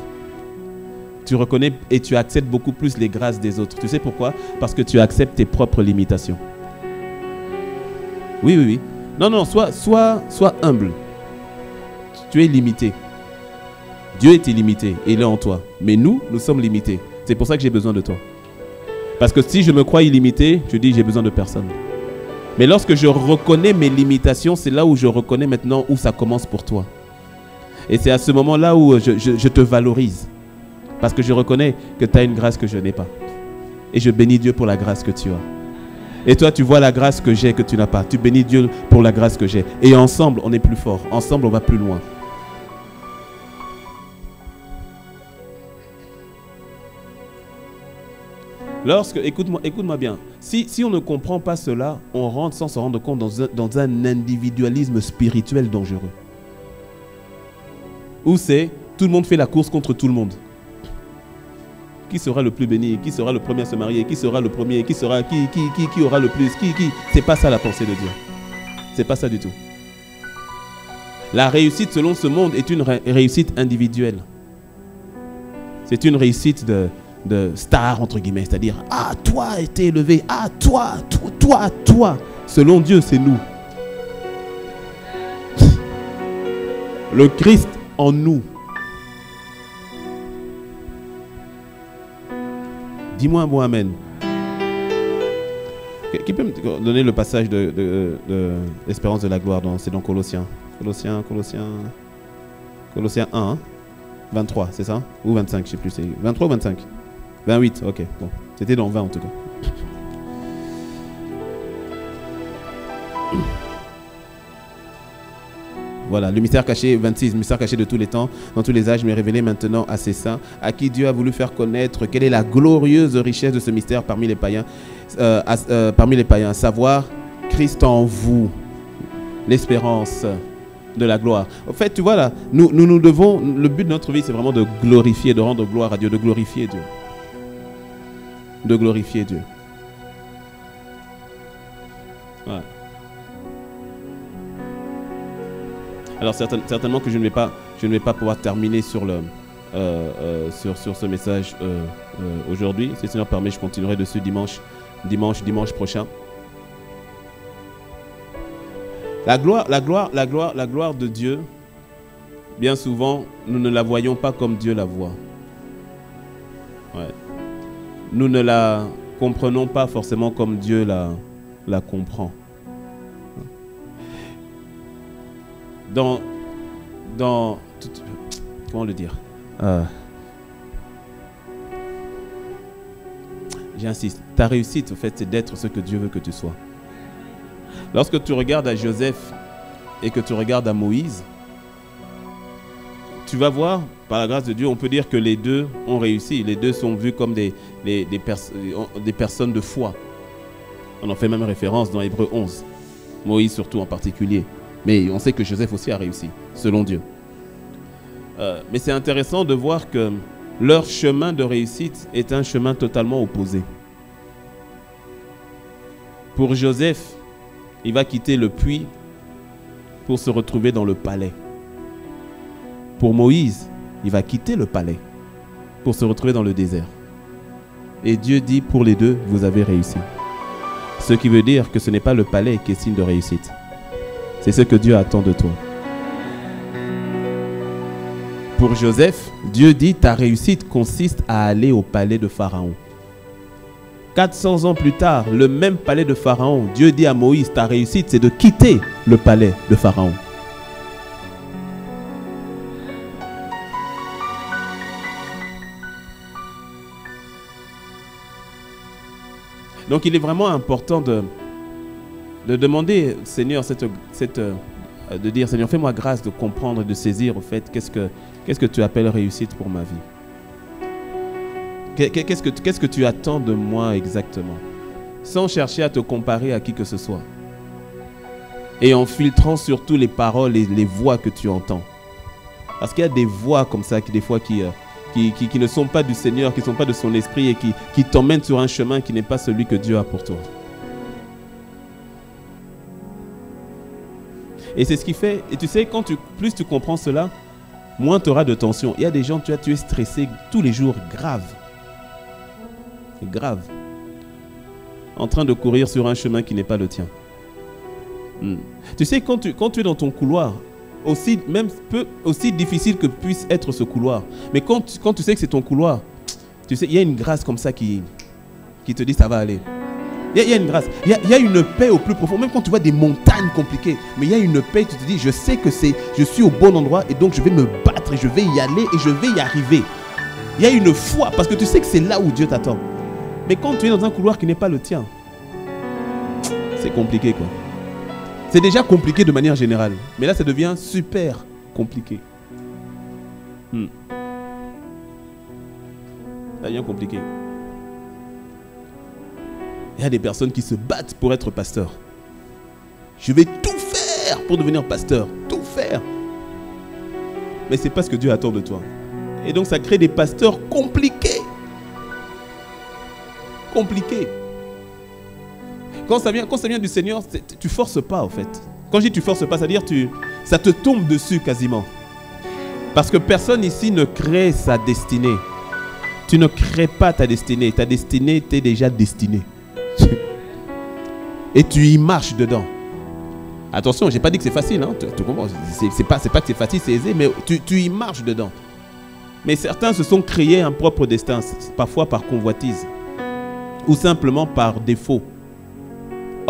Tu reconnais et tu acceptes beaucoup plus les grâces des autres. Tu sais pourquoi? Parce que tu acceptes tes propres limitations. Oui. Non, sois humble. Tu es limité. Dieu est illimité et il est en toi. Mais nous sommes limités. C'est pour ça que j'ai besoin de toi. Parce que si je me crois illimité, je dis j'ai besoin de personne. Mais lorsque je reconnais mes limitations, c'est là où je reconnais maintenant où ça commence pour toi. Et c'est à ce moment-là où je te valorise. Parce que je reconnais que tu as une grâce que je n'ai pas. Et je bénis Dieu pour la grâce que tu as. Et toi, tu vois la grâce que j'ai que tu n'as pas. Tu bénis Dieu pour la grâce que j'ai. Et ensemble, on est plus fort. Ensemble, on va plus loin. Écoute-moi bien. Si on ne comprend pas cela, on rentre sans se rendre compte dans un individualisme spirituel dangereux. Où c'est tout le monde fait la course contre tout le monde. Qui sera le plus béni? Qui sera le premier à se marier? Qui sera le premier? Qui aura le plus? C'est pas ça la pensée de Dieu. C'est pas ça du tout. La réussite selon ce monde est une réussite individuelle. C'est une réussite de star entre guillemets, c'est-à-dire toi a été élevé, toi. Selon Dieu, c'est nous. Le Christ en nous. Dis-moi un bon amen. Qui peut me donner le passage de l'espérance de la gloire? C'est dans Colossiens. Colossiens 1, 23, c'est ça? Ou 25, je ne sais plus. C'est 23 ou 25? 28, ok. Bon, c'était dans 20 en tout cas. Voilà, le mystère caché, 26, le mystère caché de tous les temps, dans tous les âges, mais révélé maintenant à ses saints, à qui Dieu a voulu faire connaître quelle est la glorieuse richesse de ce mystère parmi les païens, à savoir Christ en vous, l'espérance de la gloire. En fait, tu vois là, nous devons, le but de notre vie, c'est vraiment de glorifier, de rendre gloire à Dieu, de glorifier Dieu. De glorifier Dieu. Voilà. Alors certainement que je ne vais pas pouvoir terminer sur ce message aujourd'hui. Si le Seigneur permet, je continuerai dessus dimanche prochain. La gloire de Dieu, bien souvent, nous ne la voyons pas comme Dieu la voit. Ouais. Nous ne la comprenons pas forcément comme Dieu la comprend. Comment le dire? J'insiste. Ta réussite, au fait, c'est d'être ce que Dieu veut que tu sois. Lorsque tu regardes à Joseph et que tu regardes à Moïse, tu vas voir, par la grâce de Dieu, on peut dire que les deux ont réussi. Les deux sont vus comme des personnes de foi. On en fait même référence dans Hébreux 11. Moïse surtout en particulier. Mais on sait que Joseph aussi a réussi, selon Dieu. Mais c'est intéressant de voir que leur chemin de réussite est un chemin totalement opposé. Pour Joseph, il va quitter le puits pour se retrouver dans le palais. Pour Moïse, il va quitter le palais pour se retrouver dans le désert. Et Dieu dit, pour les deux, vous avez réussi. Ce qui veut dire que ce n'est pas le palais qui est signe de réussite. C'est ce que Dieu attend de toi. Pour Joseph, Dieu dit, ta réussite consiste à aller au palais de Pharaon. 400 ans plus tard, le même palais de Pharaon, Dieu dit à Moïse, ta réussite, c'est de quitter le palais de Pharaon. Donc il est vraiment important de demander, Seigneur, de dire, Seigneur, fais-moi grâce de comprendre et de saisir au fait qu'est-ce que tu appelles réussite pour ma vie. Qu'est-ce que tu attends de moi exactement? Sans chercher à te comparer à qui que ce soit. Et en filtrant surtout les paroles et les voix que tu entends. Parce qu'il y a des voix comme ça qui des fois qui ne sont pas du Seigneur, qui ne sont pas de son esprit et qui t'emmènent sur un chemin qui n'est pas celui que Dieu a pour toi. Et c'est ce qui fait, et tu sais, plus tu comprends cela, moins tu auras de tension. Il y a des gens, tu es stressé tous les jours, grave. C'est grave. En train de courir sur un chemin qui n'est pas le tien. Tu sais, quand tu es dans ton couloir, aussi difficile que puisse être ce couloir. Mais quand tu sais que c'est ton couloir, tu sais, il y a une grâce comme ça qui te dit ça va aller. Il y a une grâce. Il y a une paix au plus profond. Même quand tu vois des montagnes compliquées, mais il y a une paix, tu te dis, je sais que je suis au bon endroit et donc je vais me battre et je vais y aller et je vais y arriver. Il y a une foi parce que tu sais que c'est là où Dieu t'attend. Mais quand tu es dans un couloir qui n'est pas le tien, c'est compliqué quoi. C'est déjà compliqué de manière générale. Mais là, ça devient super compliqué. Ça devient compliqué. Il y a des personnes qui se battent pour être pasteur. Je vais tout faire pour devenir pasteur. Tout faire. Mais ce n'est pas ce que Dieu attend de toi. Et donc, ça crée des pasteurs compliqués. Compliqués. Quand ça vient du Seigneur, tu ne forces pas en fait. Quand je dis tu ne forces pas, c'est-à-dire ça te tombe dessus quasiment. Parce que personne ici ne crée sa destinée. Tu ne crées pas ta destinée. Ta destinée t'est déjà destinée. Et tu y marches dedans. Attention, je n'ai pas dit que c'est facile. Hein, tu comprends? C'est pas que c'est facile, c'est aisé, mais tu y marches dedans. Mais certains se sont créés un propre destin, parfois par convoitise. Ou simplement par défaut.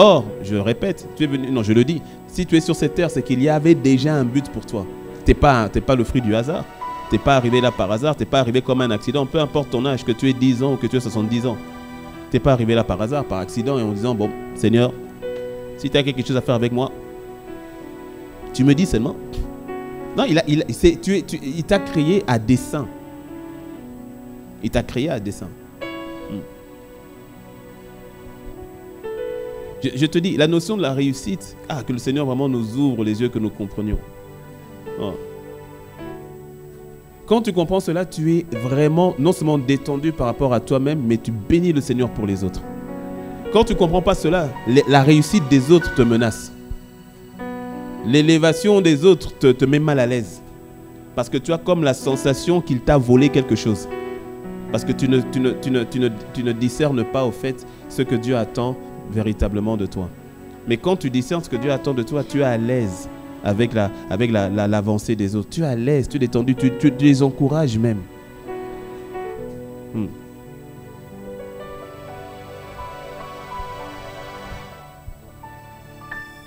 Or, je répète, je le dis, si tu es sur cette terre, c'est qu'il y avait déjà un but pour toi. Tu n'es pas le fruit du hasard. Tu n'es pas arrivé là par hasard, tu n'es pas arrivé comme un accident. Peu importe ton âge, que tu aies 10 ans ou que tu aies 70 ans. Tu n'es pas arrivé là par hasard, par accident, et en disant, bon, Seigneur, si tu as quelque chose à faire avec moi, tu me dis seulement. Non, il t'a créé à dessein. Il t'a créé à dessein. Je te dis, la notion de la réussite, que le Seigneur vraiment nous ouvre les yeux, que nous comprenions. Oh. Quand tu comprends cela, tu es vraiment non seulement détendu par rapport à toi-même, mais tu bénis le Seigneur pour les autres. Quand tu ne comprends pas cela, la réussite des autres te menace. L'élévation des autres te met mal à l'aise. Parce que tu as comme la sensation qu'il t'a volé quelque chose. Parce que tu ne discernes pas au fait ce que Dieu attend véritablement de toi. Mais quand tu discernes ce que Dieu attend de toi, tu es à l'aise avec l'avancée des autres. Tu es à l'aise, tu es détendu, tu les encourages même.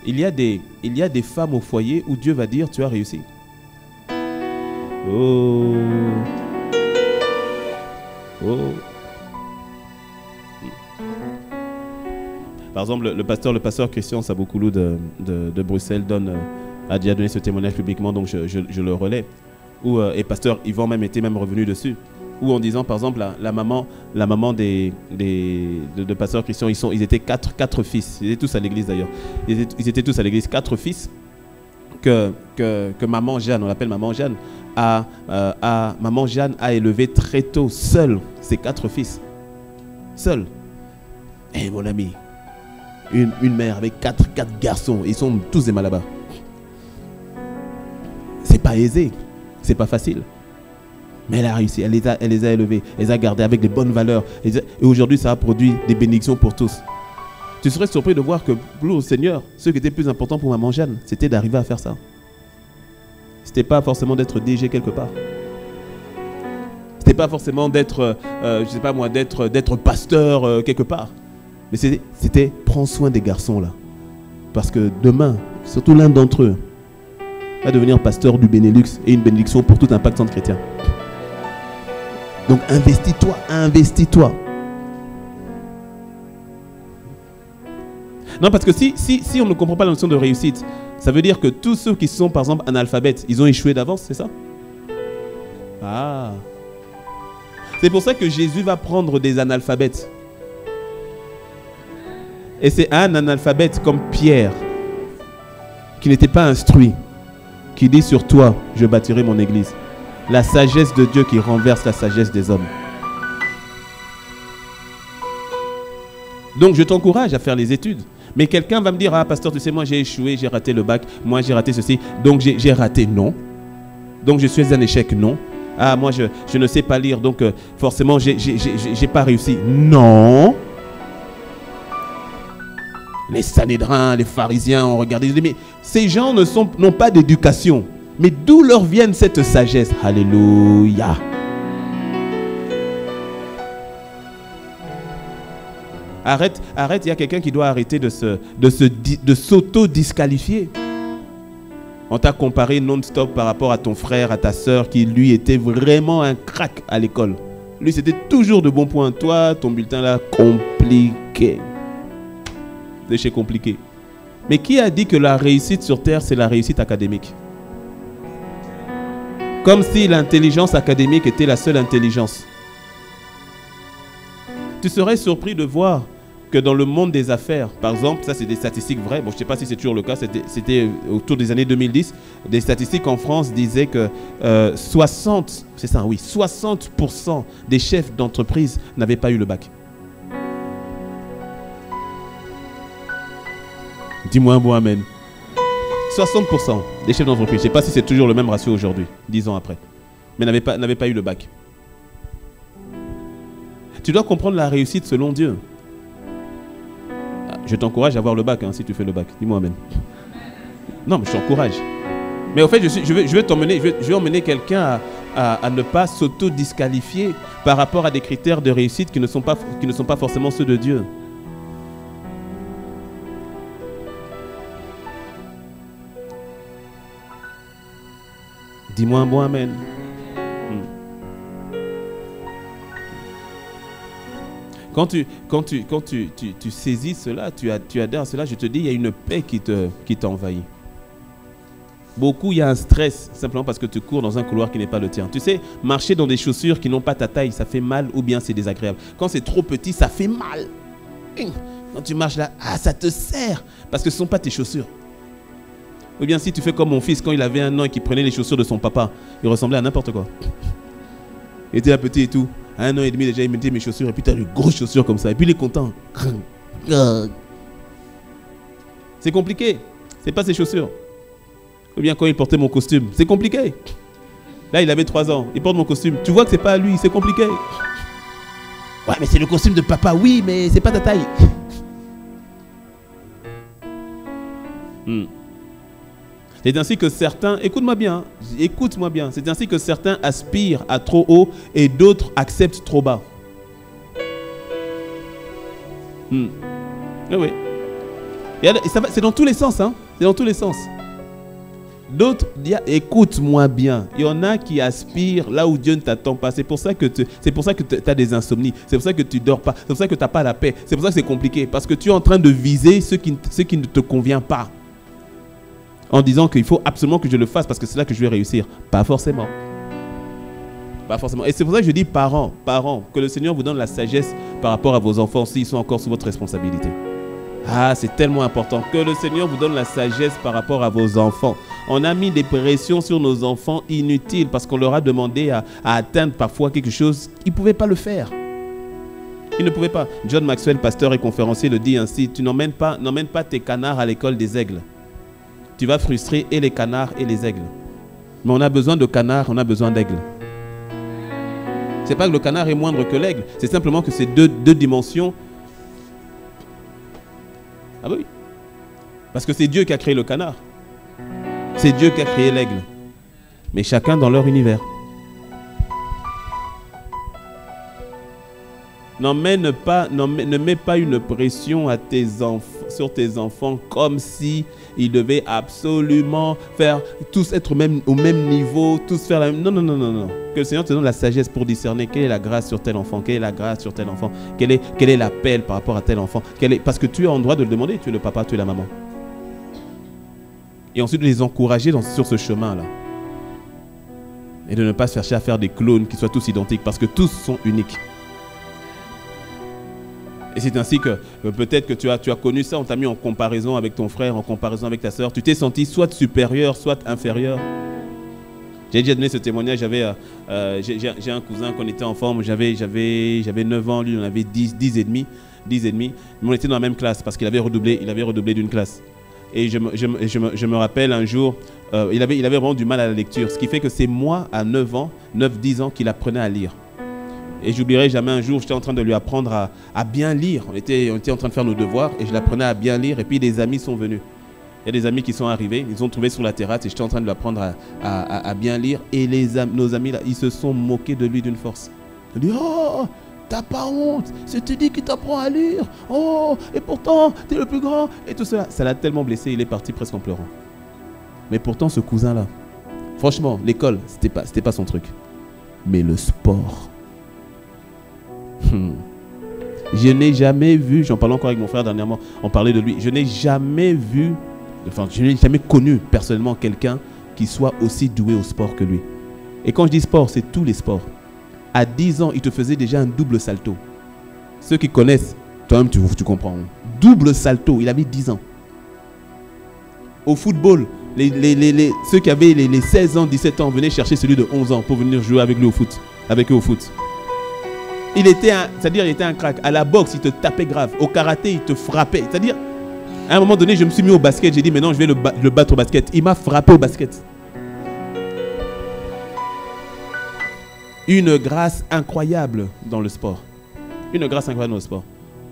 Il y a des femmes au foyer où Dieu va dire tu as réussi. Oh. Par exemple, le pasteur Christian Saboukoulou de Bruxelles a déjà donné ce témoignage publiquement, donc je le relais. Et pasteur Yvan était revenu dessus. Ou en disant, par exemple, la maman de pasteur Christian, ils étaient quatre fils. Ils étaient tous à l'église d'ailleurs. Ils étaient tous à l'église, 4 fils que maman Jeanne, on l'appelle maman Jeanne, maman Jeanne a élevé très tôt, seule, ses 4 fils. Seule. Eh mon ami, une mère avec 4 garçons, ils sont tous des malabas. C'est pas aisé, c'est pas facile. Mais elle a réussi, elle les a élevés, elle les a gardés avec les bonnes valeurs. Et aujourd'hui, ça a produit des bénédictions pour tous. Tu serais surpris de voir que pour le Seigneur, ce qui était plus important pour maman Jeanne, c'était d'arriver à faire ça. C'était pas forcément d'être DG quelque part. C'était pas forcément d'être, d'être pasteur quelque part. Mais c'était prends soin des garçons là. Parce que demain, surtout l'un d'entre eux, va devenir pasteur du Benelux et une bénédiction pour tout un pacte centre chrétien. Donc investis-toi. Non, parce que si on ne comprend pas la notion de réussite, ça veut dire que tous ceux qui sont par exemple analphabètes, ils ont échoué d'avance, c'est ça? Ah. C'est pour ça que Jésus va prendre des analphabètes. Et c'est un analphabète comme Pierre, qui n'était pas instruit, qui dit sur toi, je bâtirai mon église. La sagesse de Dieu qui renverse la sagesse des hommes. Donc je t'encourage à faire les études. Mais quelqu'un va me dire, pasteur, tu sais, moi j'ai échoué, j'ai raté le bac, moi j'ai raté ceci, donc j'ai raté, non. Donc je suis un échec, non. Moi je ne sais pas lire, donc forcément j'ai pas réussi. Non. Les Sanhédrins, les pharisiens ont regardé. Mais ces gens n'ont pas d'éducation. Mais d'où leur vient cette sagesse? Alléluia. Arrête, il y a quelqu'un qui doit arrêter de s'auto-disqualifier. On t'a comparé non-stop par rapport à ton frère, à ta soeur, qui lui était vraiment un crack à l'école. Lui, c'était toujours de bons points. Toi, ton bulletin là, compliqué. C'est chez compliqué. Mais qui a dit que la réussite sur Terre, c'est la réussite académique? Comme si l'intelligence académique était la seule intelligence. Tu serais surpris de voir que dans le monde des affaires, par exemple, ça c'est des statistiques vraies, bon je ne sais pas si c'est toujours le cas, c'était autour des années 2010, des statistiques en France disaient que 60% des chefs d'entreprise n'avaient pas eu le bac. Dis-moi un bon amen. 60% des chefs d'entreprise, je ne sais pas si c'est toujours le même ratio aujourd'hui, 10 ans après, mais n'avaient pas eu le bac. Tu dois comprendre la réussite selon Dieu. Je t'encourage à avoir le bac si tu fais le bac. Dis-moi amen. Non, mais je t'encourage. Mais au fait, je vais emmener quelqu'un à ne pas s'auto-disqualifier par rapport à des critères de réussite qui ne sont pas forcément ceux de Dieu. Dis-moi un bon amen. Quand tu saisis cela, tu adhères à cela, je te dis, il y a une paix qui t'envahit. Beaucoup, il y a un stress, simplement parce que tu cours dans un couloir qui n'est pas le tien. Tu sais, marcher dans des chaussures qui n'ont pas ta taille, ça fait mal ou bien c'est désagréable. Quand c'est trop petit, ça fait mal. Quand tu marches là, ça te serre, parce que ce ne sont pas tes chaussures. Ou bien si tu fais comme mon fils, quand il avait 1 an et qu'il prenait les chaussures de son papa, il ressemblait à n'importe quoi. Il était là petit et tout. À 1 an et demi déjà, il mettait mes chaussures et puis tu as de grosses chaussures comme ça. Et puis il est content. C'est compliqué. C'est pas ses chaussures. Ou bien quand il portait mon costume, c'est compliqué. Là, il avait 3 ans. Il porte mon costume. Tu vois que c'est pas à lui, c'est compliqué. Ouais, mais c'est le costume de papa. Oui, mais c'est pas ta taille. C'est ainsi que certains, écoute-moi bien, c'est ainsi que certains aspirent à trop haut et d'autres acceptent trop bas. Oui. C'est dans tous les sens, c'est dans tous les sens. D'autres, écoute-moi bien, il y en a qui aspirent là où Dieu ne t'attend pas. C'est pour ça que tu as des insomnies, c'est pour ça que tu ne dors pas, c'est pour ça que tu n'as pas la paix, c'est pour ça que c'est compliqué, parce que tu es en train de viser ce qui ne te convient pas. En disant qu'il faut absolument que je le fasse parce que c'est là que je vais réussir. Pas forcément. Pas forcément. Et c'est pour ça que je dis parents, que le Seigneur vous donne la sagesse par rapport à vos enfants s'ils sont encore sous votre responsabilité. C'est tellement important que le Seigneur vous donne la sagesse par rapport à vos enfants. On a mis des pressions sur nos enfants inutiles parce qu'on leur a demandé à atteindre parfois quelque chose. Ils ne pouvaient pas le faire. Ils ne pouvaient pas. John Maxwell, pasteur et conférencier, le dit ainsi: tu n'emmènes pas tes canards à l'école des aigles. Tu vas frustrer et les canards et les aigles. Mais on a besoin de canards, on a besoin d'aigles. C'est pas que le canard est moindre que l'aigle, c'est simplement que c'est deux dimensions. Ah oui. Parce que c'est Dieu qui a créé le canard. C'est Dieu qui a créé l'aigle. Mais chacun dans leur univers. Ne mets pas une pression à sur tes enfants comme si ils devaient absolument tous être au même niveau, tous faire la même... Non. Que le Seigneur te donne la sagesse pour discerner quelle est la grâce sur tel enfant, quelle est la grâce sur tel enfant, quel est l'appel par rapport à tel enfant. Parce que tu es en droit de le demander, tu es le papa, tu es la maman. Et ensuite de les encourager sur ce chemin-là. Et de ne pas se chercher à faire des clones qui soient tous identiques, parce que tous sont uniques. Et c'est ainsi que peut-être que tu as connu ça, on t'a mis en comparaison avec ton frère, en comparaison avec ta soeur. Tu t'es senti soit supérieur, soit inférieur. J'ai déjà donné ce témoignage. J'ai un cousin, quand on était enfant, j'avais 9 ans, lui il en avait 10 et demi. Mais on était dans la même classe parce qu'il avait redoublé d'une classe. Et je me rappelle un jour, il avait vraiment du mal à la lecture. Ce qui fait que c'est moi, à 9-10 ans, qu'il apprenait à lire. Et j'oublierai jamais un jour, j'étais en train de lui apprendre à bien lire. On était en train de faire nos devoirs et je l'apprenais à bien lire. Et puis des amis sont venus. Il y a des amis qui sont arrivés, ils ont trouvé sur la terrasse et j'étais en train de lui apprendre à bien lire. Et nos amis là, ils se sont moqués de lui d'une force. Ils ont dit, oh, t'as pas honte, c'est Teddy qui t'apprend à lire. Oh, et pourtant, t'es le plus grand. Et tout cela, ça l'a tellement blessé, il est parti presque en pleurant. Mais pourtant, ce cousin-là, franchement, l'école, c'était pas son truc. Mais le sport. Je n'ai jamais vu, j'en parlais encore avec mon frère dernièrement, on parlait de lui, je n'ai jamais connu personnellement quelqu'un qui soit aussi doué au sport que lui. Et quand je dis sport, c'est tous les sports. À 10 ans, il te faisait déjà un double salto. Ceux qui connaissent, toi-même tu comprends. Double salto, il avait 10 ans. Au football, ceux qui avaient les 16 ans, 17 ans venaient chercher celui de 11 ans pour venir jouer avec lui au foot. Avec eux au foot. Il était un crack. À la boxe, il te tapait grave. Au karaté, il te frappait. C'est-à-dire, à un moment donné, je me suis mis au basket. J'ai dit, mais non, je vais le battre au basket. Il m'a frappé au basket. Une grâce incroyable dans le sport. Une grâce incroyable dans le sport.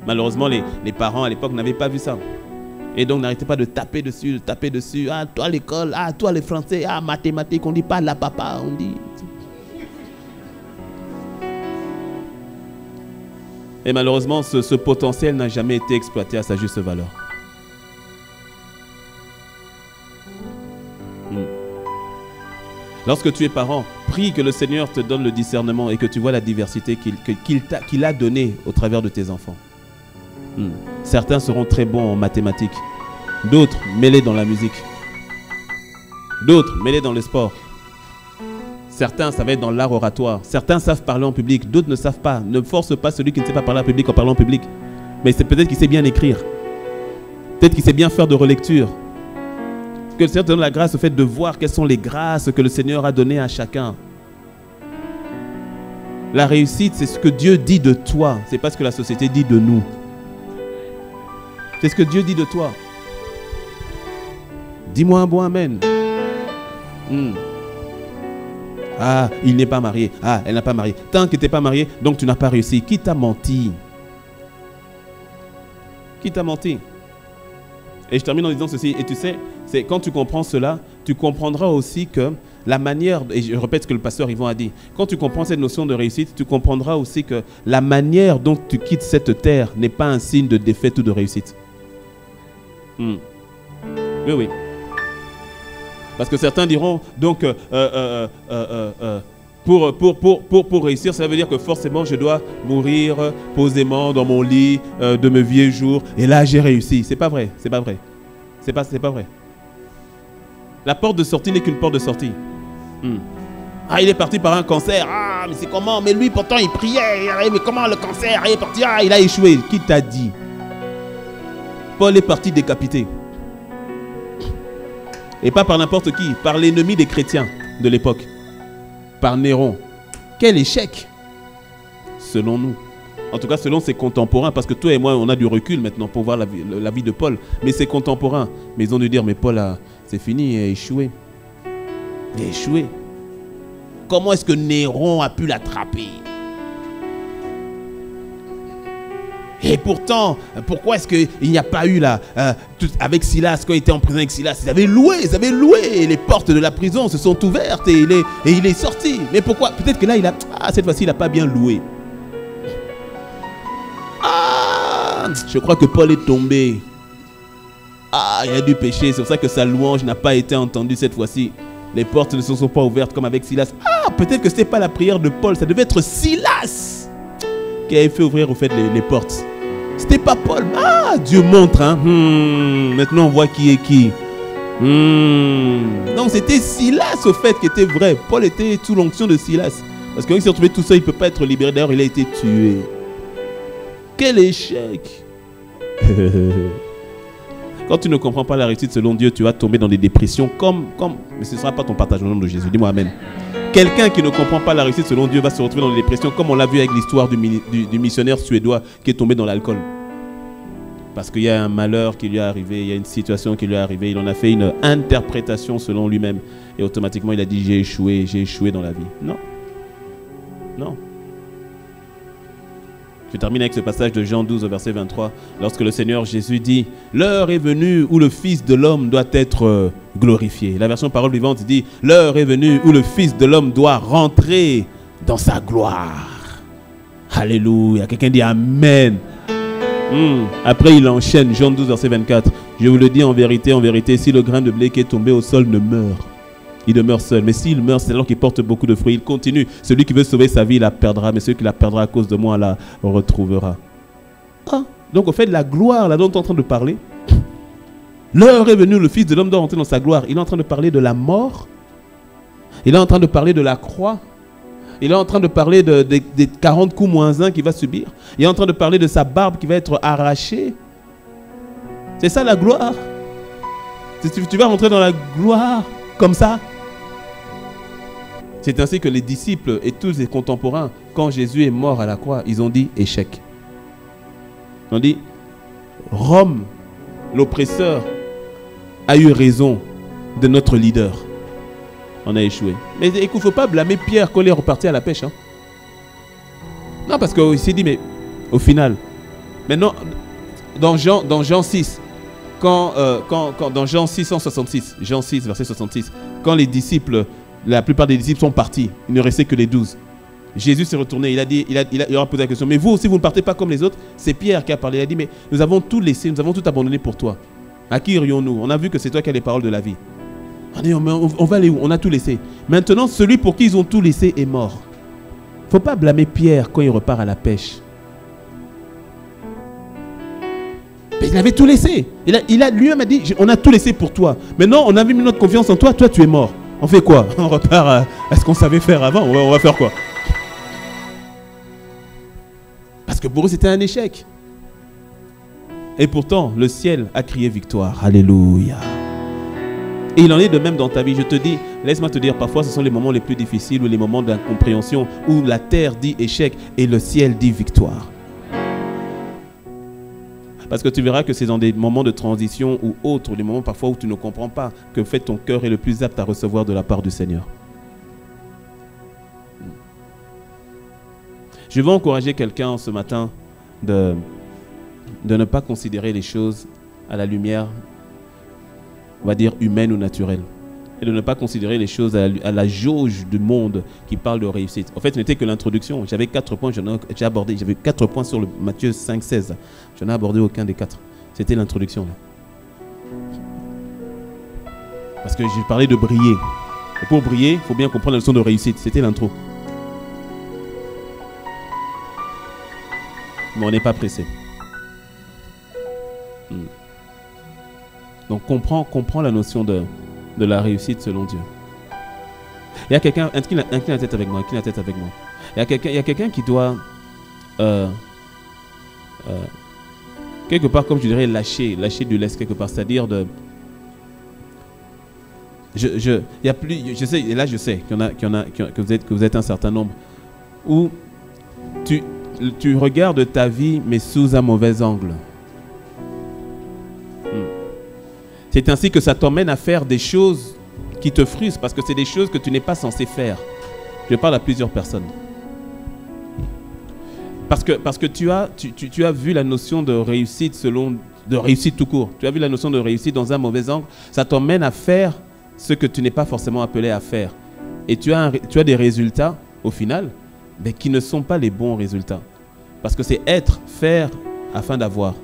Malheureusement, les parents à l'époque n'avaient pas vu ça. Et donc, n'arrêtez pas de taper dessus, Ah, toi l'école, ah, toi les français, ah, mathématiques, on dit pas la papa, on dit... Et malheureusement, ce potentiel n'a jamais été exploité à sa juste valeur. Lorsque tu es parent, prie que le Seigneur te donne le discernement et que tu vois la diversité qu'il a donnée au travers de tes enfants. Certains seront très bons en mathématiques, d'autres mêlés dans la musique, d'autres mêlés dans le sport. Certains, ça va être dans l'art oratoire. Certains savent parler en public, d'autres ne savent pas. Ne force pas celui qui ne sait pas parler en public en parlant en public. Mais c'est peut-être qu'il sait bien écrire. Peut-être qu'il sait bien faire de relecture. Que le Seigneur te donne la grâce au fait de voir quelles sont les grâces que le Seigneur a données à chacun. La réussite, c'est ce que Dieu dit de toi. Ce n'est pas ce que la société dit de nous. C'est ce que Dieu dit de toi. Dis-moi un bon amen. Ah, il n'est pas marié. Ah, elle n'a pas marié. Tant que tu n'es pas marié, donc tu n'as pas réussi. Qui t'a menti? Qui t'a menti? Et je termine en disant ceci. Et tu sais, c'est quand tu comprends cela, tu comprendras aussi que la manière, et je répète ce que le pasteur Yvon a dit, quand tu comprends cette notion de réussite, tu comprendras aussi que la manière dont tu quittes cette terre n'est pas un signe de défaite ou de réussite. Oui, oui. Parce que certains diront, donc, pour réussir, ça veut dire que forcément, je dois mourir posément dans mon lit de mes vieux jours. Et là, j'ai réussi. C'est pas vrai, c'est pas vrai. C'est pas vrai. La porte de sortie n'est qu'une porte de sortie. Ah, il est parti par un cancer. Ah, mais c'est comment? Mais lui, pourtant, il priait. Mais comment le cancer? Il est parti. Ah, il a échoué. Qui t'a dit? Paul est parti décapité. Et pas par n'importe qui, par l'ennemi des chrétiens de l'époque. Par Néron. Quel échec, selon nous. En tout cas, selon ses contemporains, parce que toi et moi, on a du recul maintenant pour voir la vie de Paul. Mais ses contemporains, mais ils ont dû dire, mais Paul, c'est fini, il a échoué. Il a échoué. Comment est-ce que Néron a pu l'attraper? Et pourtant, pourquoi est-ce qu'il n'y a pas eu avec Silas, quand il était en prison avec Silas, ils avaient loué, les portes de la prison se sont ouvertes et il est sorti. Mais pourquoi? Peut-être que là, cette fois-ci, il n'a pas bien loué. Ah, je crois que Paul est tombé. Ah, il a dû pécher, c'est pour ça que sa louange n'a pas été entendue cette fois-ci. Les portes ne se sont pas ouvertes comme avec Silas. Ah, peut-être que ce n'était pas la prière de Paul, ça devait être Silas qui avait fait ouvrir au fait les portes. C'était pas Paul. Ah, Dieu montre. Hein. Maintenant, on voit qui est qui. Non, c'était Silas au fait qui était vrai. Paul était sous l'onction de Silas. Parce qu'il s'est retrouvé tout seul, il ne peut pas être libéré. D'ailleurs, il a été tué. Quel échec. Quand tu ne comprends pas la réussite selon Dieu, tu vas tomber dans des dépressions mais ce ne sera pas ton partage au nom de Jésus. Dis-moi amen. Quelqu'un qui ne comprend pas la réussite selon Dieu va se retrouver dans des dépressions, comme on l'a vu avec l'histoire du missionnaire suédois qui est tombé dans l'alcool. Parce qu'il y a un malheur qui lui est arrivé, il y a une situation qui lui est arrivée, il en a fait une interprétation selon lui-même. Et automatiquement, il a dit, j'ai échoué dans la vie. Non. Non. Je termine avec ce passage de Jean 12 au verset 23, lorsque le Seigneur Jésus dit « L'heure est venue où le Fils de l'homme doit être glorifié. » La version parole vivante dit « L'heure est venue où le Fils de l'homme doit rentrer dans sa gloire. » Alléluia. Quelqu'un dit « Amen. » Après, il enchaîne, Jean 12, verset 24. « Je vous le dis en vérité, si le grain de blé qui est tombé au sol ne meurt, il demeure seul. Mais s'il meurt, c'est alors qu'il porte beaucoup de fruits. Il continue. Celui qui veut sauver sa vie, il la perdra. Mais celui qui la perdra à cause de moi, la retrouvera. » Ah, donc au fait de la gloire, là dont on est en train de parler, l'heure est venue, le Fils de l'homme doit rentrer dans sa gloire. Il est en train de parler de la mort. Il est en train de parler de la croix. Il est en train de parler des 40 coups moins 1 qu'il va subir. Il est en train de parler de sa barbe qui va être arrachée. C'est ça la gloire. Tu vas rentrer dans la gloire comme ça. C'est ainsi que les disciples et tous les contemporains, quand Jésus est mort à la croix, ils ont dit échec. Ils ont dit Rome, l'oppresseur, a eu raison de notre leader. On a échoué. Mais il ne faut pas blâmer Pierre quand il est reparti à la pêche. Hein. Non, parce qu'il s'est dit, mais au final, maintenant, dans Jean 6, dans Jean 666, Jean 6, verset 66, quand les disciples, la plupart des disciples sont partis, il ne restait que les 12. Jésus s'est retourné, il a posé la question, mais vous aussi, vous ne partez pas comme les autres? C'est Pierre qui a parlé, il a dit, mais nous avons tout laissé, nous avons tout abandonné pour toi. À qui irions-nous? On a vu que c'est toi qui as les paroles de la vie. On va aller où? On a tout laissé. Maintenant, celui pour qui ils ont tout laissé est mort. Il ne faut pas blâmer Pierre quand il repart à la pêche. Mais il avait tout laissé. Lui-même a dit, on a tout laissé pour toi. Maintenant, on avait mis notre confiance en toi. Toi, tu es mort. On fait quoi? On repart à ce qu'on savait faire avant. On va faire quoi? Parce que pour eux, c'était un échec. Et pourtant, le ciel a crié victoire. Alléluia. Et il en est de même dans ta vie. Je te dis, laisse-moi te dire, parfois ce sont les moments les plus difficiles ou les moments d'incompréhension où la terre dit échec et le ciel dit victoire. Parce que tu verras que c'est dans des moments de transition ou autres, les moments parfois où tu ne comprends pas, que fait ton cœur est le plus apte à recevoir de la part du Seigneur. Je veux encourager quelqu'un ce matin de ne pas considérer les choses à la lumière, on va dire humaine ou naturelle, et de ne pas considérer les choses à la jauge du monde qui parle de réussite. En fait, ce n'était que l'introduction. J'avais 4 points, j'avais 4 points sur le Matthieu 5, 16. Je n'ai abordé aucun des 4. C'était l'introduction. Parce que j'ai parlé de briller. Et pour briller, il faut bien comprendre la leçon de réussite. C'était l'intro. Mais on n'est pas pressé. Donc comprends la notion de la réussite selon Dieu. Il y a quelqu'un, incline la tête avec moi, Il y a quelqu'un qui doit quelque part, comme je dirais, lâcher du lest quelque part, c'est-à-dire de... il y a plus, je sais, et là je sais que vous êtes un certain nombre où tu regardes ta vie mais sous un mauvais angle. C'est ainsi que ça t'emmène à faire des choses qui te frustrent parce que c'est des choses que tu n'es pas censé faire. Je parle à plusieurs personnes. Parce que tu as vu la notion de réussite de réussite tout court. Tu as vu la notion de réussite dans un mauvais angle. Ça t'emmène à faire ce que tu n'es pas forcément appelé à faire. Et tu as des résultats, au final, mais qui ne sont pas les bons résultats. Parce que c'est être, faire, afin d'avoir.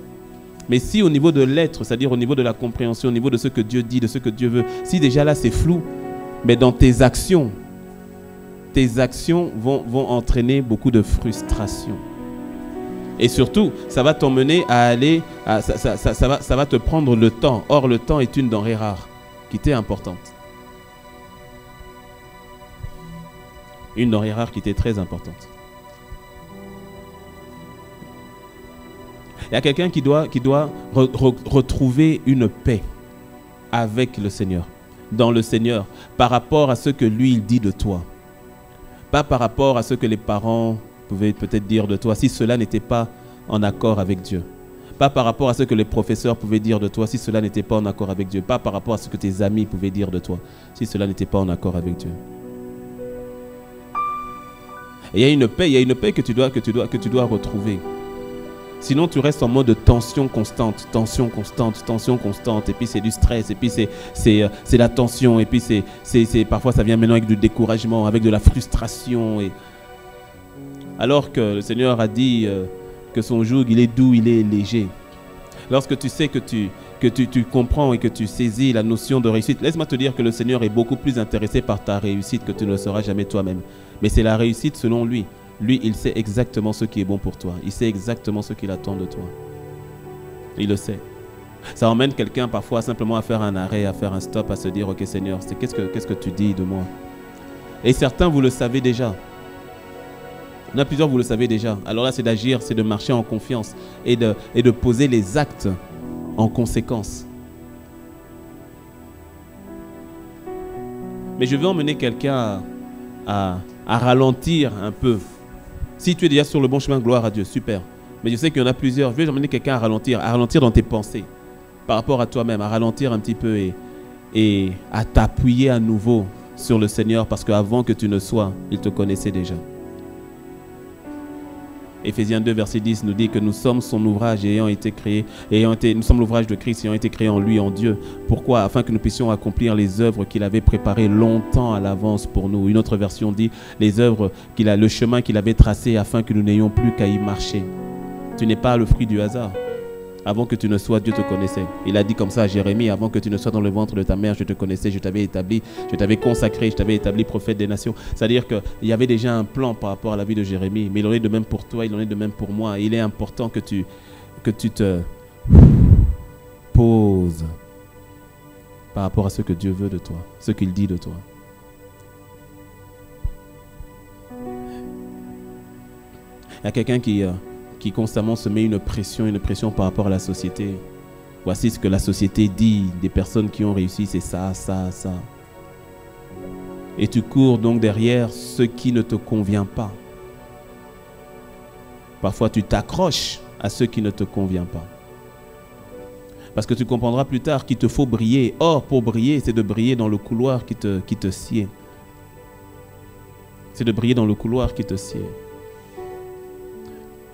Mais si au niveau de l'être, c'est-à-dire au niveau de la compréhension, au niveau de ce que Dieu dit, de ce que Dieu veut, si déjà là c'est flou, mais dans tes actions vont entraîner beaucoup de frustration. Et surtout, ça va t'emmener à aller, ça va te prendre le temps. Or, le temps est une denrée rare, qui t'est importante. Une denrée rare qui t'est très importante. Il y a quelqu'un qui doit retrouver une paix avec le Seigneur, dans le Seigneur, par rapport à ce que lui, il dit de toi. Pas par rapport à ce que les parents pouvaient peut-être dire de toi, si cela n'était pas en accord avec Dieu. Pas par rapport à ce que les professeurs pouvaient dire de toi, si cela n'était pas en accord avec Dieu. Pas par rapport à ce que tes amis pouvaient dire de toi, si cela n'était pas en accord avec Dieu. Et il y a une paix que tu dois retrouver. Sinon, tu restes en mode de tension constante, tension constante, tension constante. Et puis, c'est du stress. Et puis, c'est la tension. Et puis, parfois, ça vient maintenant avec du découragement, avec de la frustration. Alors que le Seigneur a dit que son joug, il est doux, il est léger. Lorsque tu sais que tu comprends et que tu saisis la notion de réussite, laisse-moi te dire que le Seigneur est beaucoup plus intéressé par ta réussite que tu ne le seras jamais toi-même. Mais c'est la réussite selon lui. Lui, il sait exactement ce qui est bon pour toi. Il sait exactement ce qu'il attend de toi. Il le sait. Ça emmène quelqu'un parfois simplement à faire un arrêt, à faire un stop, à se dire « Ok Seigneur, qu'est-ce que tu dis de moi ?» Et certains, vous le savez déjà. Il y en a plusieurs, vous le savez déjà. Alors là, c'est d'agir, c'est de marcher en confiance et de poser les actes en conséquence. Mais je veux emmener quelqu'un à ralentir un peu. Si tu es déjà sur le bon chemin, gloire à Dieu, super. Mais je sais qu'il y en a plusieurs. Je vais emmener quelqu'un à ralentir dans tes pensées par rapport à toi-même, à ralentir un petit peu et à t'appuyer à nouveau sur le Seigneur parce qu'avant que tu ne sois, il te connaissait déjà. Éphésiens 2, verset 10 nous dit que nous sommes son ouvrage nous sommes l'ouvrage de Christ ayant été créé en lui, en Dieu. Pourquoi? Afin que nous puissions accomplir les œuvres qu'il avait préparées longtemps à l'avance pour nous. Une autre version dit les œuvres le chemin qu'il avait tracé afin que nous n'ayons plus qu'à y marcher. Tu n'es pas le fruit du hasard. Avant que tu ne sois, Dieu te connaissait. Il a dit comme ça à Jérémie, avant que tu ne sois dans le ventre de ta mère, je te connaissais, je t'avais établi, je t'avais consacré, je t'avais établi prophète des nations. C'est-à-dire qu'il y avait déjà un plan par rapport à la vie de Jérémie, mais il en est de même pour toi, il en est de même pour moi. Il est important que tu te poses par rapport à ce que Dieu veut de toi, ce qu'il dit de toi. Il y a quelqu'un qui constamment se met une pression par rapport à la société. Voici ce que la société dit des personnes qui ont réussi, c'est ça, ça, ça. Et tu cours donc derrière ce qui ne te convient pas. Parfois, tu t'accroches à ce qui ne te convient pas. Parce que tu comprendras plus tard qu'il te faut briller. Or, pour briller, c'est de briller dans le couloir qui te sied. C'est de briller dans le couloir qui te sied.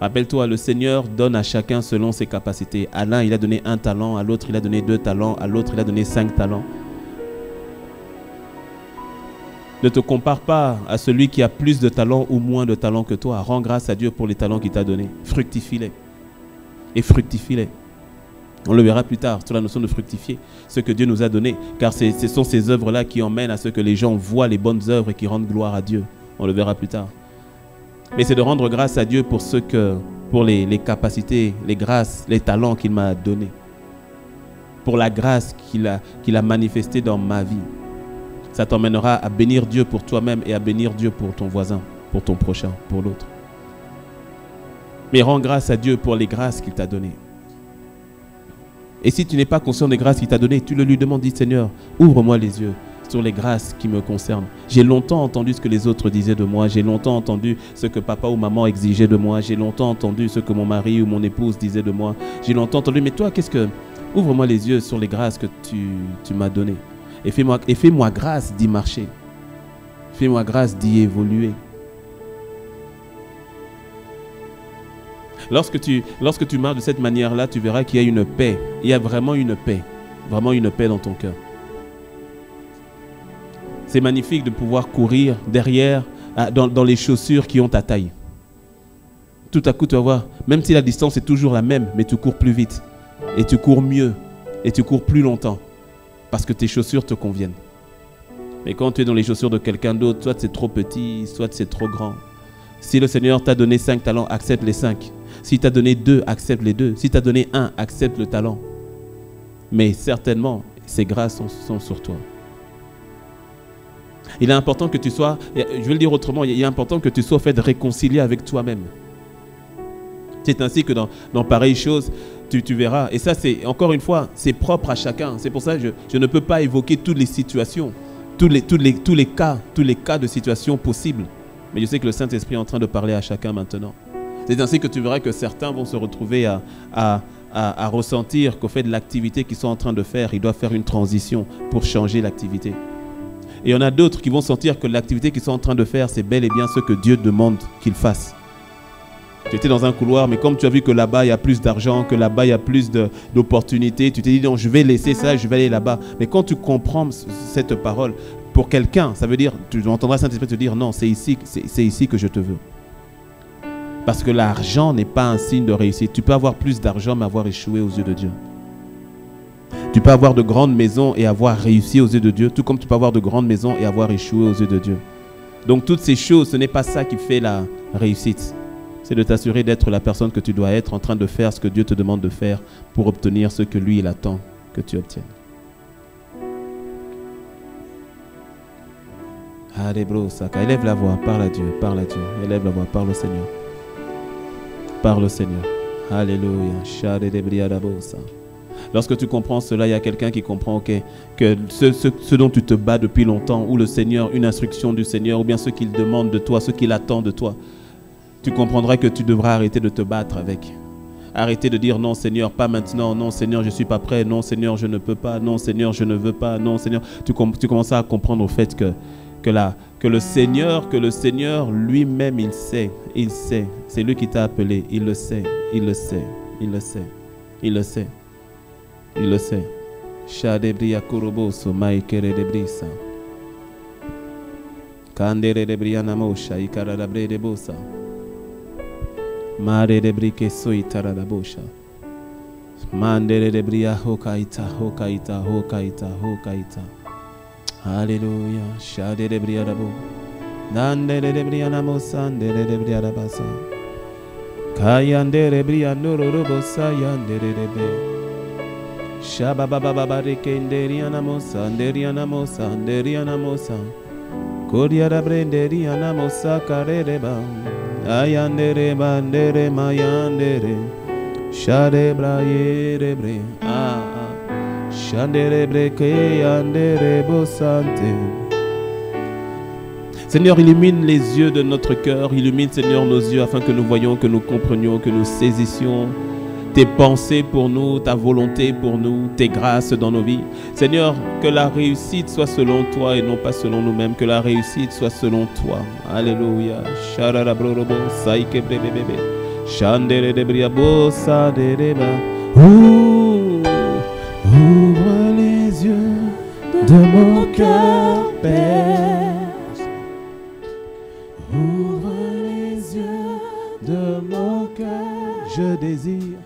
Rappelle-toi, le Seigneur donne à chacun selon ses capacités. À l'un, il a donné 1 talent, à l'autre, il a donné 2 talents, à l'autre, il a donné 5 talents. Ne te compare pas à celui qui a plus de talents ou moins de talents que toi. Rends grâce à Dieu pour les talents qu'il t'a donnés. Fructifie-les. Et fructifie-les. On le verra plus tard sur la notion de fructifier, ce que Dieu nous a donné. Car ce sont ces œuvres-là qui emmènent à ce que les gens voient les bonnes œuvres et qui rendent gloire à Dieu. On le verra plus tard. Mais c'est de rendre grâce à Dieu pour les capacités, les grâces, les talents qu'il m'a donnés. Pour la grâce qu'il a manifestée dans ma vie. Ça t'emmènera à bénir Dieu pour toi-même et à bénir Dieu pour ton voisin, pour ton prochain, pour l'autre. Mais rends grâce à Dieu pour les grâces qu'il t'a données. Et si tu n'es pas conscient des grâces qu'il t'a données, tu le lui demandes, dis Seigneur, ouvre-moi les yeux sur les grâces qui me concernent. J'ai longtemps entendu ce que les autres disaient de moi. J'ai longtemps entendu ce que papa ou maman exigeait de moi. J'ai longtemps entendu ce que mon mari ou mon épouse disait de moi. J'ai longtemps entendu, mais toi, ouvre-moi les yeux sur les grâces que tu m'as données. Et fais-moi grâce d'y marcher. Fais-moi grâce d'y évoluer. Lorsque tu marches de cette manière-là, tu verras qu'il y a une paix. Il y a vraiment une paix dans ton cœur. C'est magnifique de pouvoir courir derrière, dans les chaussures qui ont ta taille. Tout à coup, tu vas voir, même si la distance est toujours la même, mais tu cours plus vite. Et tu cours mieux. Et tu cours plus longtemps. Parce que tes chaussures te conviennent. Mais quand tu es dans les chaussures de quelqu'un d'autre, soit c'est trop petit, soit c'est trop grand. Si le Seigneur t'a donné 5 talents, accepte les 5. Si t'a donné 2, accepte les 2. Si t'a donné 1, accepte le talent. Mais certainement, ces grâces sont sur toi. Il est important que tu sois, je vais le dire autrement, il est important que tu sois fait réconcilier avec toi-même. C'est ainsi que dans pareilles choses, tu verras. Et ça, c'est encore une fois, c'est propre à chacun. C'est pour ça que je ne peux pas évoquer toutes les situations, tous les cas de situations possibles. Mais je sais que le Saint-Esprit est en train de parler à chacun maintenant. C'est ainsi que tu verras que certains vont se retrouver à ressentir qu'au fait de l'activité qu'ils sont en train de faire, ils doivent faire une transition pour changer l'activité. Et il y en a d'autres qui vont sentir que l'activité qu'ils sont en train de faire, c'est bel et bien ce que Dieu demande qu'ils fassent. Tu étais dans un couloir, mais comme tu as vu que là-bas, il y a plus d'argent, que là-bas, il y a plus d'opportunités, tu t'es dit, non, je vais laisser ça, je vais aller là-bas. Mais quand tu comprends cette parole, pour quelqu'un, ça veut dire, tu entendras Saint-Esprit te dire, non, c'est ici que je te veux. Parce que l'argent n'est pas un signe de réussite. Tu peux avoir plus d'argent, mais avoir échoué aux yeux de Dieu. Tu peux avoir de grandes maisons et avoir réussi aux yeux de Dieu, tout comme tu peux avoir de grandes maisons et avoir échoué aux yeux de Dieu. Donc toutes ces choses, ce n'est pas ça qui fait la réussite. C'est de t'assurer d'être la personne que tu dois être, en train de faire ce que Dieu te demande de faire pour obtenir ce que lui, il attend que tu obtiennes. Allez, bro, Saka, élève la voix, parle à Dieu, élève la voix, parle au Seigneur. Parle au Seigneur. Alléluia. Lorsque tu comprends cela, il y a quelqu'un qui comprend que ce dont tu te bats depuis longtemps, ou le Seigneur, une instruction du Seigneur, ou bien ce qu'il demande de toi, ce qu'il attend de toi, tu comprendras que tu devras arrêter de te battre avec. Arrêter de dire non Seigneur, pas maintenant, non Seigneur, je ne suis pas prêt, non Seigneur, je ne peux pas, non Seigneur, je ne veux pas, non Seigneur. Tu commences à comprendre au fait que le Seigneur lui-même, il sait. C'est lui qui t'a appelé, il le sait. Shadebria kuruboso maikere de brisa. Kandere de briana mosha ikara da bre de bosa. Mare de brike soitara da bosha. Mandere de bria hokaita. Alléluia. Shade de bria da bo. Nandere de briana mosandere de bria da basa. Kayandere bria norobosa yandere de be. Shabababababare nderiana mosa nderiana mosa Kodiara brenderiana mosa kareba ayandere bandere mayandere shadebra yerebre shandere breke yandere bosante. Seigneur, illumine les yeux de notre cœur, illumine Seigneur nos yeux afin que nous voyions, que nous comprenions, que nous saisissions tes pensées pour nous, ta volonté pour nous, tes grâces dans nos vies. Seigneur, que la réussite soit selon toi et non pas selon nous-mêmes. Que la réussite soit selon toi. Alléluia. Ouvre les yeux de mon cœur, Père. Ouvre les yeux de mon cœur. Je désire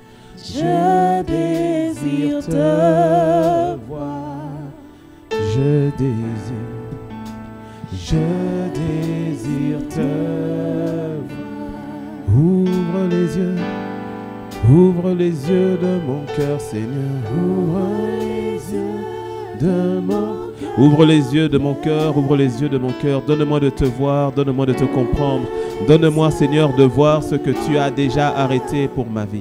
te voir. Je désire te voir. Ouvre les yeux de mon cœur, Seigneur. Ouvre les yeux de mon cœur. Donne-moi de te voir, donne-moi de te comprendre. Donne-moi, Seigneur, de voir ce que tu as déjà arrêté pour ma vie.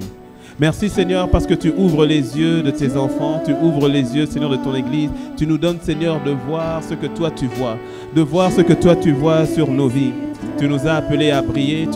Merci Seigneur parce que tu ouvres les yeux de tes enfants, tu ouvres les yeux Seigneur de ton église. Tu nous donnes Seigneur de voir ce que toi tu vois, de voir ce que toi tu vois sur nos vies. Tu nous as appelés à briller,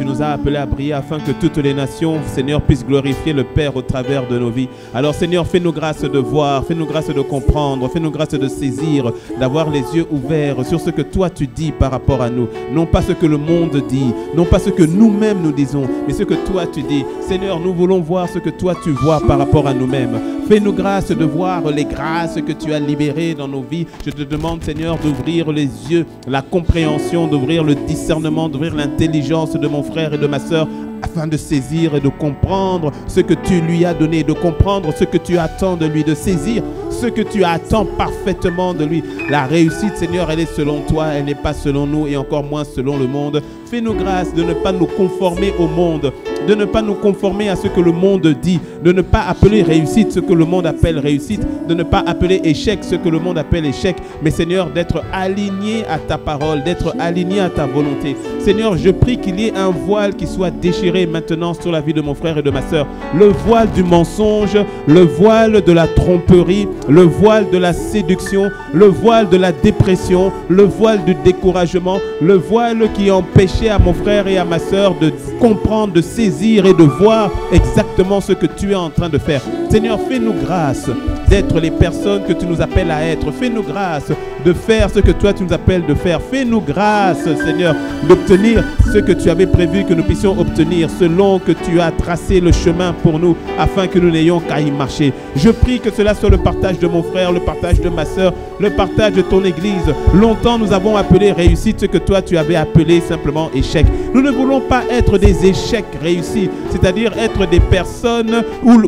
afin que toutes les nations, Seigneur, puissent glorifier le Père au travers de nos vies. Alors Seigneur, fais-nous grâce de voir, fais-nous grâce de comprendre, fais-nous grâce de saisir, d'avoir les yeux ouverts sur ce que toi tu dis par rapport à nous. Non pas ce que le monde dit, non pas ce que nous-mêmes nous disons, mais ce que toi tu dis. Seigneur, nous voulons voir ce que toi tu vois par rapport à nous-mêmes. Fais-nous grâce de voir les grâces que tu as libérées dans nos vies. Je te demande Seigneur d'ouvrir les yeux, la compréhension, d'ouvrir le discernement, d'ouvrir l'intelligence de mon frère et de ma sœur afin de saisir et de comprendre ce que tu lui as donné, de comprendre ce que tu attends de lui, de saisir ce que tu attends parfaitement de lui. La réussite, Seigneur, elle est selon toi, elle n'est pas selon nous et encore moins selon le monde. Fais-nous grâce de ne pas nous conformer au monde, de ne pas nous conformer à ce que le monde dit, de ne pas appeler réussite ce que le monde appelle réussite, de ne pas appeler échec ce que le monde appelle échec, mais Seigneur, d'être aligné à ta parole, d'être aligné à ta volonté. Seigneur, je prie qu'il y ait un voile qui soit déchiré maintenant sur la vie de mon frère et de ma sœur. Le voile du mensonge, le voile de la tromperie, le voile de la séduction, le voile de la dépression, le voile du découragement, le voile qui empêchait à mon frère et à ma sœur de comprendre, de saisir et de voir exactement ce que tu es en train de faire. Seigneur, fais-nous grâce d'être les personnes que tu nous appelles à être. Fais-nous grâce de faire ce que toi tu nous appelles de faire. Fais-nous grâce, Seigneur, d'obtenir ce que tu avais prévu que nous puissions obtenir, selon que tu as tracé le chemin pour nous, afin que nous n'ayons qu'à y marcher. Je prie que cela soit le partage de mon frère, le partage de ma soeur, le partage de ton Église. Longtemps nous avons appelé réussite ce que toi tu avais appelé simplement échec. Nous ne voulons pas être des échecs réussis, c'est-à-dire être des personnes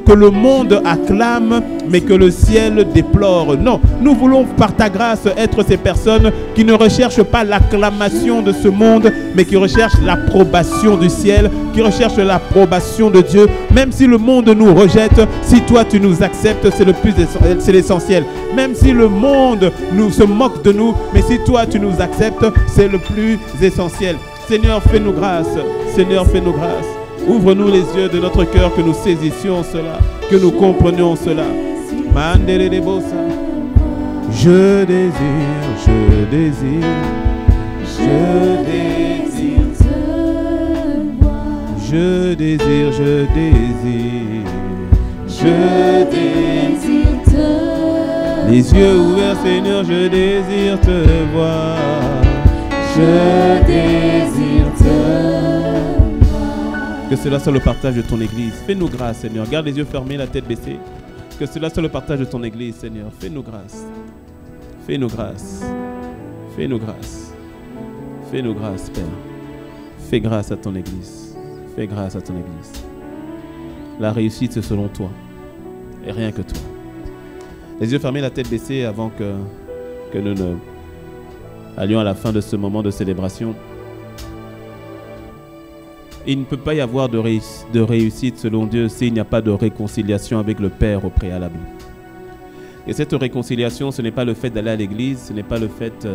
que le monde acclame, mais que le ciel déplore. Non, nous voulons par ta grâce être ces personnes qui ne recherchent pas l'acclamation de ce monde, mais qui recherchent l'approbation du ciel, qui recherchent l'approbation de Dieu. Même si le monde nous rejette, si toi tu nous acceptes, c'est l'essentiel. Même si le monde se moque de nous, mais si toi tu nous acceptes, c'est le plus essentiel. Seigneur, fais-nous grâce. Seigneur, fais-nous grâce. Ouvre-nous les yeux de notre cœur, que nous saisissions cela, que nous comprenions cela. Je désire, je désire, je désire te voir. Je désire, je désire, je désire te. Les yeux ouverts, Seigneur, je désire te voir. Je désire te voir. Que cela soit le partage de ton Église. Fais-nous grâce, Seigneur. Garde les yeux fermés, la tête baissée. Que cela soit le partage de ton Église, Seigneur. Fais-nous grâce. Fais-nous grâce. Fais-nous grâce. Fais-nous grâce, Père. Fais grâce à ton Église. Fais grâce à ton Église. La réussite, c'est selon toi. Et rien que toi. Les yeux fermés, la tête baissée avant que nous ne allions à la fin de ce moment de célébration. Il ne peut pas y avoir de réussite selon Dieu s'il n'y a pas de réconciliation avec le Père au préalable. Et cette réconciliation, ce n'est pas le fait d'aller à l'église, ce n'est pas le fait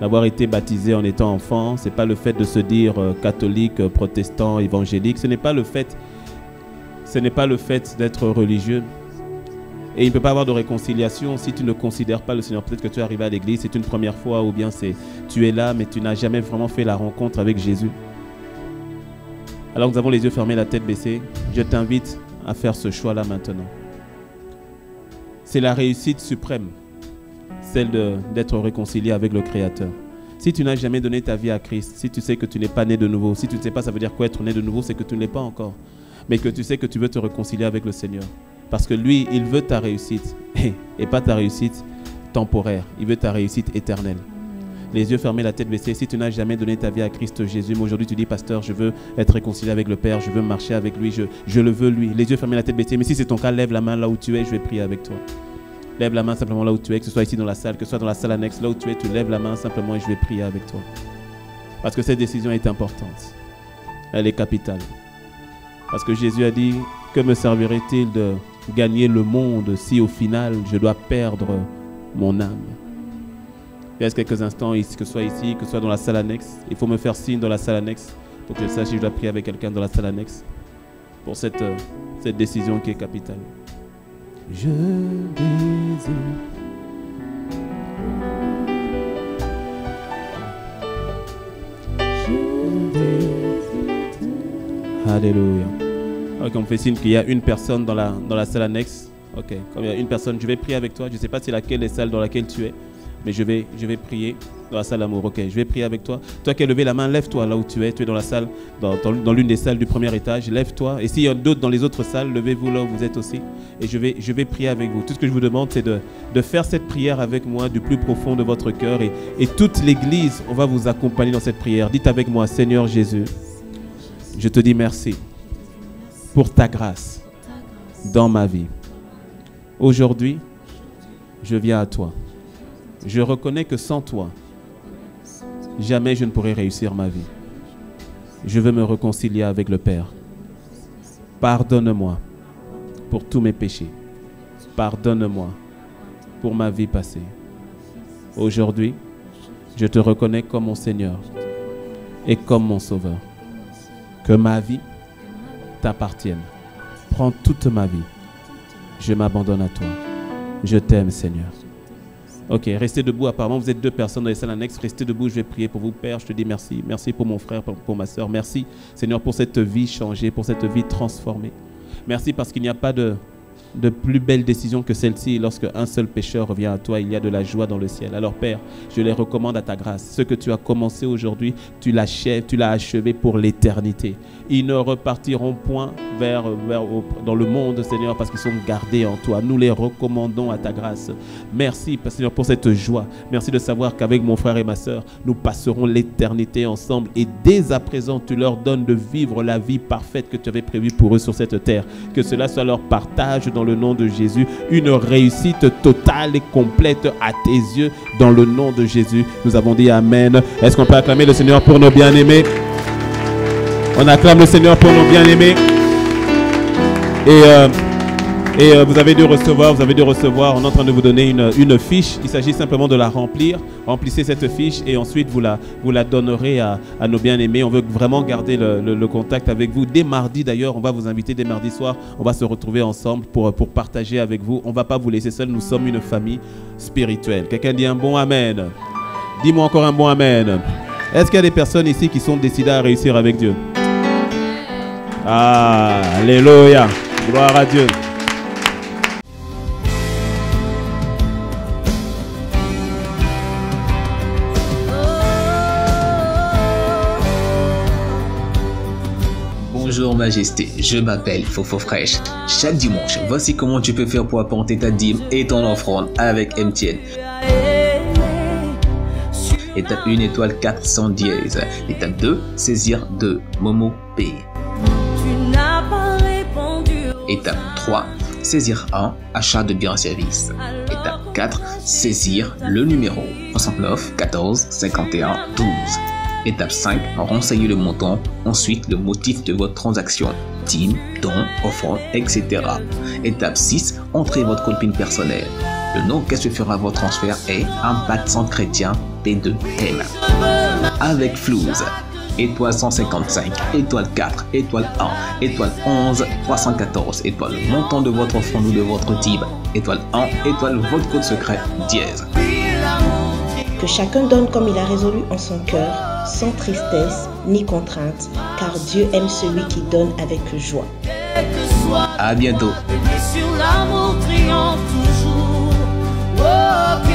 d'avoir été baptisé en étant enfant, ce n'est pas le fait de se dire catholique, protestant, évangélique, ce n'est pas le fait d'être religieux. Et il ne peut pas y avoir de réconciliation si tu ne considères pas le Seigneur. Peut-être que tu es arrivé à l'église, c'est une première fois, ou bien tu es là, mais tu n'as jamais vraiment fait la rencontre avec Jésus. Alors nous avons les yeux fermés, la tête baissée. Je t'invite à faire ce choix-là maintenant. C'est la réussite suprême, celle d'être réconcilié avec le Créateur. Si tu n'as jamais donné ta vie à Christ, si tu sais que tu n'es pas né de nouveau, si tu ne sais pas ça veut dire quoi être né de nouveau, c'est que tu ne l'es pas encore. Mais que tu sais que tu veux te réconcilier avec le Seigneur. Parce que lui, il veut ta réussite. Et pas ta réussite temporaire. Il veut ta réussite éternelle. Les yeux fermés, la tête baissée. Si tu n'as jamais donné ta vie à Christ Jésus, mais aujourd'hui tu dis, pasteur, je veux être réconcilié avec le Père, je veux marcher avec lui, je le veux lui. Les yeux fermés, la tête baissée. Mais si c'est ton cas, lève la main là où tu es, je vais prier avec toi. Lève la main simplement là où tu es, que ce soit ici dans la salle, que ce soit dans la salle annexe, là où tu es, tu lèves la main simplement et je vais prier avec toi. Parce que cette décision est importante. Elle est capitale. Parce que Jésus a dit, que me servirait-il de gagner le monde si au final je dois perdre mon âme? Il reste quelques instants, que ce soit ici, que ce soit dans la salle annexe. Il faut me faire signe dans la salle annexe pour que je sache si je dois prier avec quelqu'un dans la salle annexe pour cette décision qui est capitale. Je désire. Alléluia. Ok, on me fait signe qu'il y a une personne dans la salle annexe. Ok, comme il y a une personne, je vais prier avec toi. Je ne sais pas c'est laquelle est celle dans laquelle tu es, mais je vais prier dans la salle amour. Ok, je vais prier avec toi. Toi qui as levé la main, lève-toi là où tu es. Tu es dans la salle, dans l'une des salles du premier étage. Lève-toi. Et s'il y a d'autres dans les autres salles, levez-vous là où vous êtes aussi. Et je vais prier avec vous. Tout ce que je vous demande, c'est de faire cette prière avec moi du plus profond de votre cœur. Et toute l'Église, on va vous accompagner dans cette prière. Dites avec moi, Seigneur Jésus, je te dis merci pour ta grâce dans ma vie. Aujourd'hui, je viens à toi. Je reconnais que sans toi, jamais je ne pourrai réussir ma vie. Je veux me réconcilier avec le Père. Pardonne-moi pour tous mes péchés. Pardonne-moi pour ma vie passée. Aujourd'hui, je te reconnais comme mon Seigneur et comme mon Sauveur. Que ma vie t'appartienne. Prends toute ma vie. Je m'abandonne à toi. Je t'aime, Seigneur. Ok, restez debout. Apparemment, vous êtes deux personnes dans les salles annexes. Restez debout, je vais prier pour vous. Père, je te dis merci. Merci pour mon frère, pour ma soeur. Merci, Seigneur, pour cette vie changée, pour cette vie transformée. Merci parce qu'il n'y a pas de de plus belles décisions que celle-ci. Lorsque un seul pécheur revient à toi, il y a de la joie dans le ciel. Alors Père, je les recommande à ta grâce. Ce que tu as commencé aujourd'hui, tu l'achèves, tu l'as achevé pour l'éternité. Ils ne repartiront point dans le monde, Seigneur, parce qu'ils sont gardés en toi. Nous les recommandons à ta grâce. Merci, Seigneur, pour cette joie. Merci de savoir qu'avec mon frère et ma soeur, nous passerons l'éternité ensemble. Et dès à présent, tu leur donnes de vivre la vie parfaite que tu avais prévue pour eux sur cette terre. Que cela soit leur partage dans le nom de Jésus. Une réussite totale et complète à tes yeux dans le nom de Jésus. Nous avons dit Amen. Est-ce qu'on peut acclamer le Seigneur pour nos bien-aimés? On acclame le Seigneur pour nos bien-aimés. Et vous avez dû recevoir, on est en train de vous donner une fiche. Il s'agit simplement de la remplir. Remplissez cette fiche et ensuite vous la donnerez à nos bien-aimés. On veut vraiment garder le contact avec vous. Dès mardi d'ailleurs, on va vous inviter dès mardi soir. On va se retrouver ensemble pour partager avec vous. On ne va pas vous laisser seuls, nous sommes une famille spirituelle. Quelqu'un dit un bon Amen? Dis-moi encore un bon Amen. Est-ce qu'il y a des personnes ici qui sont décidées à réussir avec Dieu? Ah, alléluia, gloire à Dieu. Bonjour Majesté, je m'appelle Fofo Fresh. Chaque dimanche, voici comment tu peux faire pour apporter ta dîme et ton offrande avec MTN. Étape 1, étoile 400 dièse. Étape 2, saisir de Momo Pay. Étape 3, saisir 1, achat de biens et services. Étape 4, saisir le numéro 69 14 51 12. Étape 5, renseigner le montant, ensuite le motif de votre transaction, dîme, don, offrande, etc. Étape 6, entrez votre code PIN personnel. Le nom qu'elle se fera votre transfert est Impact Centre Chrétien P2M. Avec Flouze, étoile 155, étoile 4, étoile 1, étoile 11, 314, étoile le montant de votre offrande ou de votre dîme, étoile 1, étoile votre code secret, dièse. Que chacun donne comme il a résolu en son cœur, sans tristesse ni contrainte, car Dieu aime celui qui donne avec joie. À bientôt. Sur l'amour triomphe toujours. Oh,